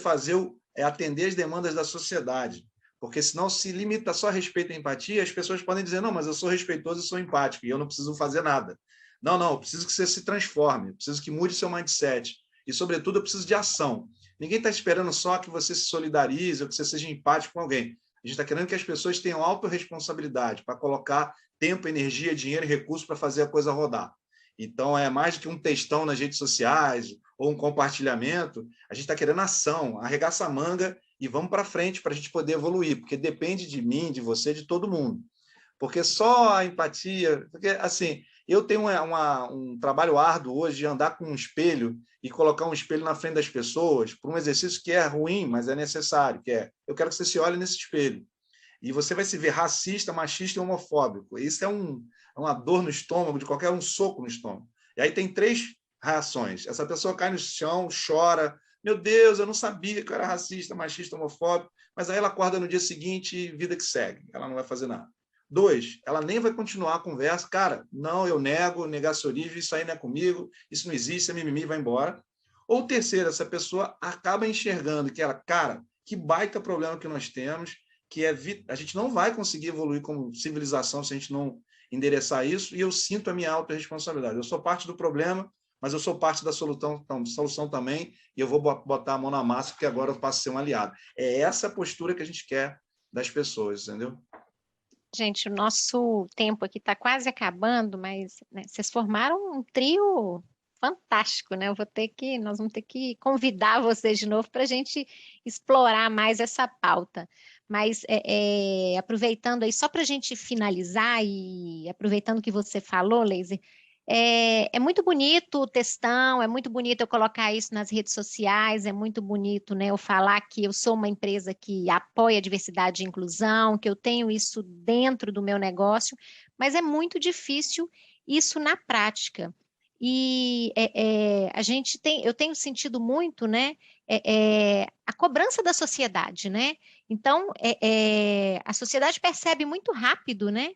é atender as demandas da sociedade. Porque senão se limita só a respeito e empatia, as pessoas podem dizer, não, mas eu sou respeitoso e sou empático, e eu não preciso fazer nada. Não, eu preciso que você se transforme, eu preciso que mude seu mindset. E, sobretudo, eu preciso de ação. Ninguém está esperando só que você se solidarize ou que você seja empático com alguém. A gente está querendo que as pessoas tenham autorresponsabilidade para colocar tempo, energia, dinheiro e recursos para fazer a coisa rodar. Então, é mais do que um textão nas redes sociais ou um compartilhamento. A gente está querendo ação, arregaça a manga e vamos para frente para a gente poder evoluir, porque depende de mim, de você, de todo mundo. Porque só a empatia... Porque, assim, eu tenho um trabalho árduo hoje de andar com um espelho e colocar um espelho na frente das pessoas por um exercício que é ruim, mas é necessário, que é, eu quero que você se olhe nesse espelho. E você vai se ver racista, machista e homofóbico. Isso é uma dor no estômago, de qualquer um soco no estômago. E aí tem 3 reações. Essa pessoa cai no chão, chora, meu Deus, eu não sabia que eu era racista, machista, homofóbico, mas aí ela acorda no dia seguinte e vida que segue, ela não vai fazer nada. 2, ela nem vai continuar a conversa. Cara, não, eu nego, negacionismo, isso aí não é comigo, isso não existe, é mimimi, vai embora. Ou 3, essa pessoa acaba enxergando que ela, cara, que baita problema que nós temos, que a gente não vai conseguir evoluir como civilização se a gente não endereçar isso, e eu sinto a minha autorresponsabilidade. Eu sou parte do problema, mas eu sou parte da solução também, e eu vou botar a mão na massa, porque agora eu passo a ser um aliado. É essa postura que a gente quer das pessoas, entendeu? Gente, o nosso tempo aqui está quase acabando, mas né, vocês formaram um trio fantástico, né? Nós vamos ter que convidar vocês de novo para a gente explorar mais essa pauta. Mas aproveitando aí, só para a gente finalizar e aproveitando que você falou, Laser, é muito bonito o textão, é muito bonito eu colocar isso nas redes sociais, é muito bonito, né, eu falar que eu sou uma empresa que apoia a diversidade e inclusão, que eu tenho isso dentro do meu negócio, mas é muito difícil isso na prática. E eu tenho sentido muito, né, a cobrança da sociedade, né? Então, a sociedade percebe muito rápido, né?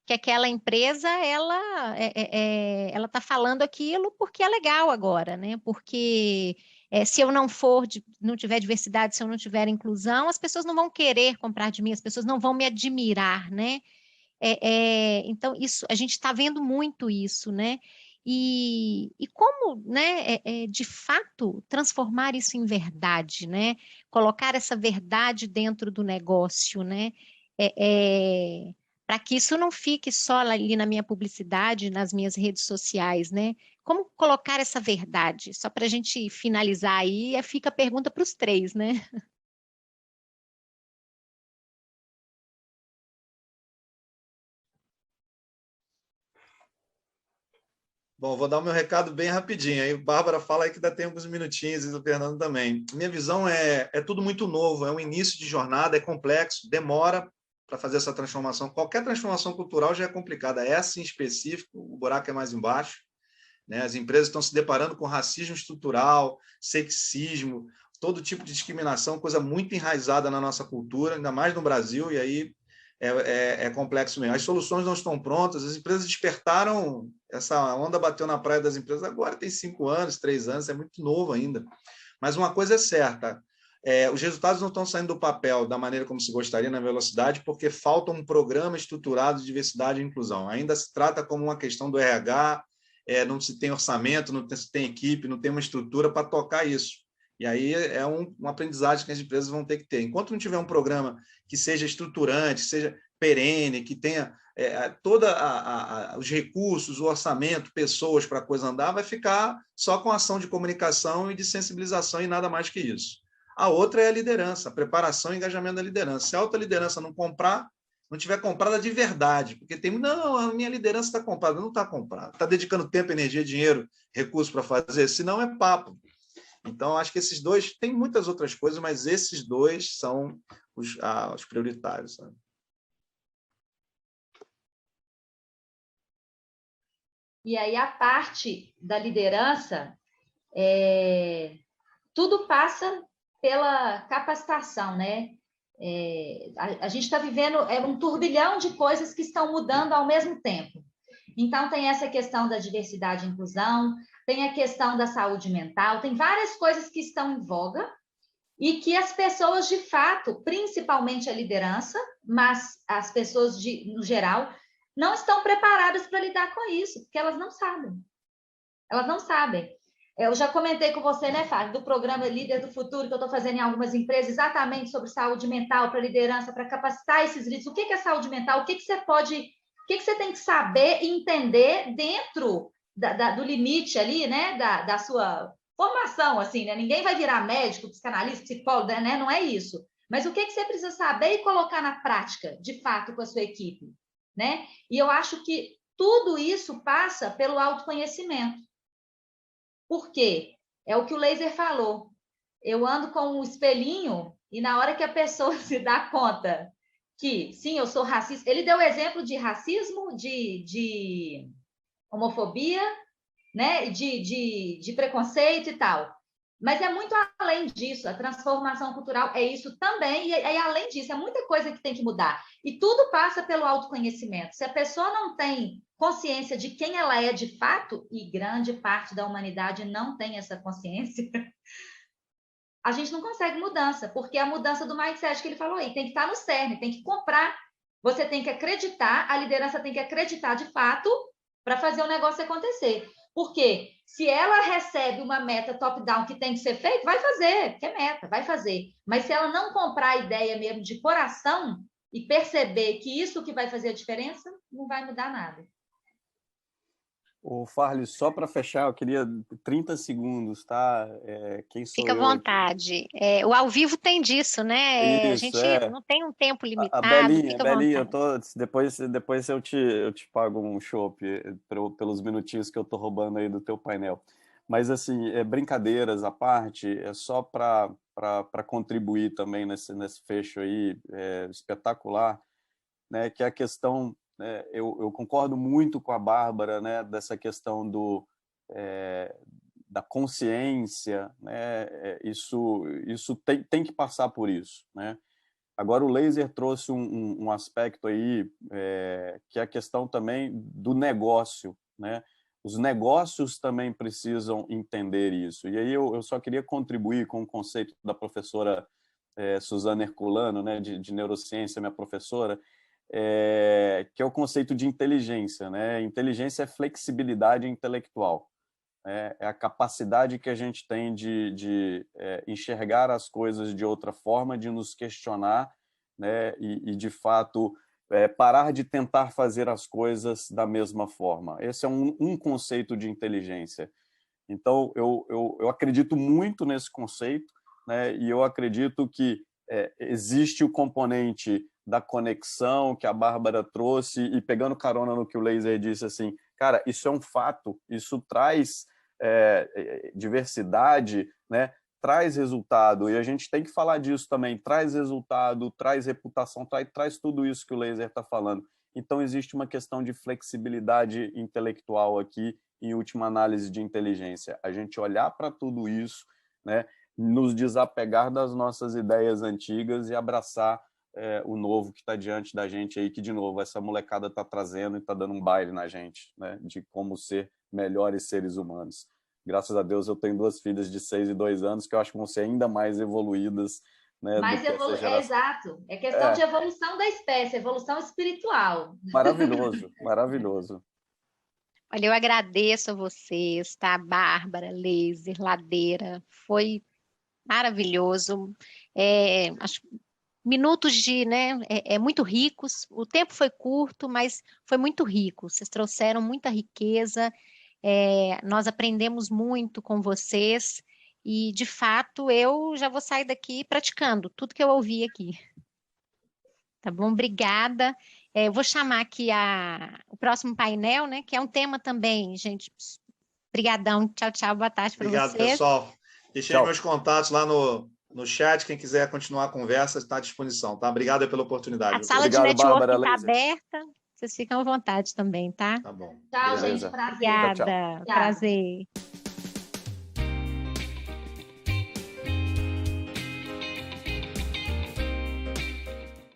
Que aquela empresa ela está falando aquilo porque é legal agora, né? Porque se eu não tiver diversidade, se eu não tiver inclusão, as pessoas não vão querer comprar de mim, as pessoas não vão me admirar, né? Então isso a gente está vendo muito isso, né? E como, né? De fato transformar isso em verdade, né? Colocar essa verdade dentro do negócio, né? Para que isso não fique só ali na minha publicidade, nas minhas redes sociais, né? Como colocar essa verdade? Só para a gente finalizar aí, fica a pergunta para os 3, né? Bom, vou dar o meu recado bem rapidinho. Aí, Bárbara, fala aí que ainda tem alguns minutinhos, e o Fernando também. Minha visão é tudo muito novo, é um início de jornada, é complexo, demora para fazer essa transformação. Qualquer transformação cultural já é complicada. Essa em específico, o buraco é mais embaixo. Né? As empresas estão se deparando com racismo estrutural, sexismo, todo tipo de discriminação, coisa muito enraizada na nossa cultura, ainda mais no Brasil, e aí é complexo mesmo. As soluções não estão prontas, as empresas despertaram, essa onda bateu na praia das empresas agora, tem 5 anos, 3 anos, é muito novo ainda. Mas uma coisa é certa, os resultados não estão saindo do papel da maneira como se gostaria, na velocidade, porque falta um programa estruturado de diversidade e inclusão. Ainda se trata como uma questão do RH, não se tem orçamento, não se tem equipe, não tem uma estrutura para tocar isso. E aí é uma aprendizagem que as empresas vão ter que ter. Enquanto não tiver um programa que seja estruturante, seja perene, que tenha todos os recursos, o orçamento, pessoas para a coisa andar, vai ficar só com ação de comunicação e de sensibilização e nada mais que isso. A outra é a liderança, a preparação e engajamento da liderança. Se a alta liderança não comprar, não tiver comprada de verdade, porque tem, não, a minha liderança está comprada, não está comprada, está dedicando tempo, energia, dinheiro, recurso para fazer, senão é papo. Então, acho que esses dois, tem muitas outras coisas, mas esses dois são os prioritários. Sabe? E aí, a parte da liderança, tudo passa pela capacitação, né? A gente está vivendo um turbilhão de coisas que estão mudando ao mesmo tempo. Então, tem essa questão da diversidade e inclusão, tem a questão da saúde mental, tem várias coisas que estão em voga e que as pessoas, de fato, principalmente a liderança, mas as pessoas, no geral, não estão preparadas para lidar com isso, porque elas não sabem. Elas não sabem. Eu já comentei com você, né, Fábio, do programa Líder do Futuro, que eu estou fazendo em algumas empresas, exatamente sobre saúde mental para liderança, para capacitar esses líderes. O que é saúde mental? O que você pode... O que você tem que saber e entender dentro do limite ali, né, da sua formação, assim, né? Ninguém vai virar médico, psicanalista, psicólogo, né? Não é isso. Mas o que você precisa saber e colocar na prática, de fato, com a sua equipe, né? E eu acho que tudo isso passa pelo autoconhecimento. Por quê? É o que o Laser falou. Eu ando com um espelhinho e na hora que a pessoa se dá conta que, sim, eu sou racista. Ele deu exemplo de racismo, de homofobia, né? de preconceito e tal. Mas é muito além disso. A transformação cultural é isso também. E além disso, é muita coisa que tem que mudar. E tudo passa pelo autoconhecimento. Se a pessoa não tem consciência de quem ela é de fato, e grande parte da humanidade não tem essa consciência, a gente não consegue mudança, porque a mudança do mindset que ele falou aí tem que estar no cerne, tem que comprar, você tem que acreditar, a liderança tem que acreditar de fato para fazer o negócio acontecer. Porque se ela recebe uma meta top-down que tem que ser feito, vai fazer, que é meta, vai fazer. Mas se ela não comprar a ideia mesmo de coração e perceber que isso que vai fazer a diferença, não vai mudar nada. O Farley, só para fechar, eu queria 30 segundos, tá? Quem sou Fica à eu aqui? vontade. O ao vivo tem disso, né? A Isso, gente não tem um tempo A limitado, Belinha, fica à Belinha, vontade. depois eu te pago um chopp pelos minutinhos que eu tô roubando aí do teu painel. Mas assim, brincadeiras à parte, é só para contribuir também nesse fecho aí espetacular, né? Que é a questão, né, eu concordo muito com a Bárbara, né? Dessa questão da consciência, né? Isso tem que passar por isso, né? Agora, o Laser trouxe um aspecto aí, que é a questão também do negócio, né? Os negócios também precisam entender isso. E aí eu só queria contribuir com o conceito da professora Suzana Herculano, né, de neurociência, minha professora, que é o conceito de inteligência, né? Inteligência é flexibilidade intelectual. É a capacidade que a gente tem de enxergar as coisas de outra forma, de nos questionar, né? E de fato, parar de tentar fazer as coisas da mesma forma. Esse é um conceito de inteligência. Então, eu acredito muito nesse conceito, né? E eu acredito que existe o componente da conexão que a Bárbara trouxe, e pegando carona no que o Laser disse, assim, Cara, isso é um fato, isso traz diversidade, né? Traz resultado, e a gente tem que falar disso também, traz resultado, traz reputação, traz tudo isso que o Laser está falando. Então, existe uma questão de flexibilidade intelectual aqui, em última análise de inteligência. A gente olhar para tudo isso, né, nos desapegar das nossas ideias antigas e abraçar o novo que está diante da gente aí, que, de novo, essa molecada está trazendo e está dando um baile na gente, né, de como ser melhores seres humanos. Graças a Deus eu tenho 2 filhas de 6 e 2 anos que eu acho que vão ser ainda mais evoluídas, né, do que essa geração. Exato, é questão de evolução da espécie, evolução espiritual. Maravilhoso, maravilhoso. Olha, eu agradeço a vocês, tá? Bárbara, Laser, Ladeira, foi maravilhoso. Acho minutos né, muito ricos. O tempo foi curto, mas foi muito rico. Vocês trouxeram muita riqueza. Nós aprendemos muito com vocês e, de fato, eu já vou sair daqui praticando tudo que eu ouvi aqui. Tá bom? Obrigada. Eu vou chamar aqui o próximo painel, né? Que é um tema também, gente. Obrigadão. Tchau, tchau. Boa tarde para vocês. Obrigado, pessoal. Deixei meus contatos lá no chat. Quem quiser continuar a conversa está à disposição, tá? Obrigado pela oportunidade. A sala de network está aberta. Vocês ficam à vontade também, tá? Tá bom. Tchau, gente. Prazer. Obrigada. Tchau. Prazer.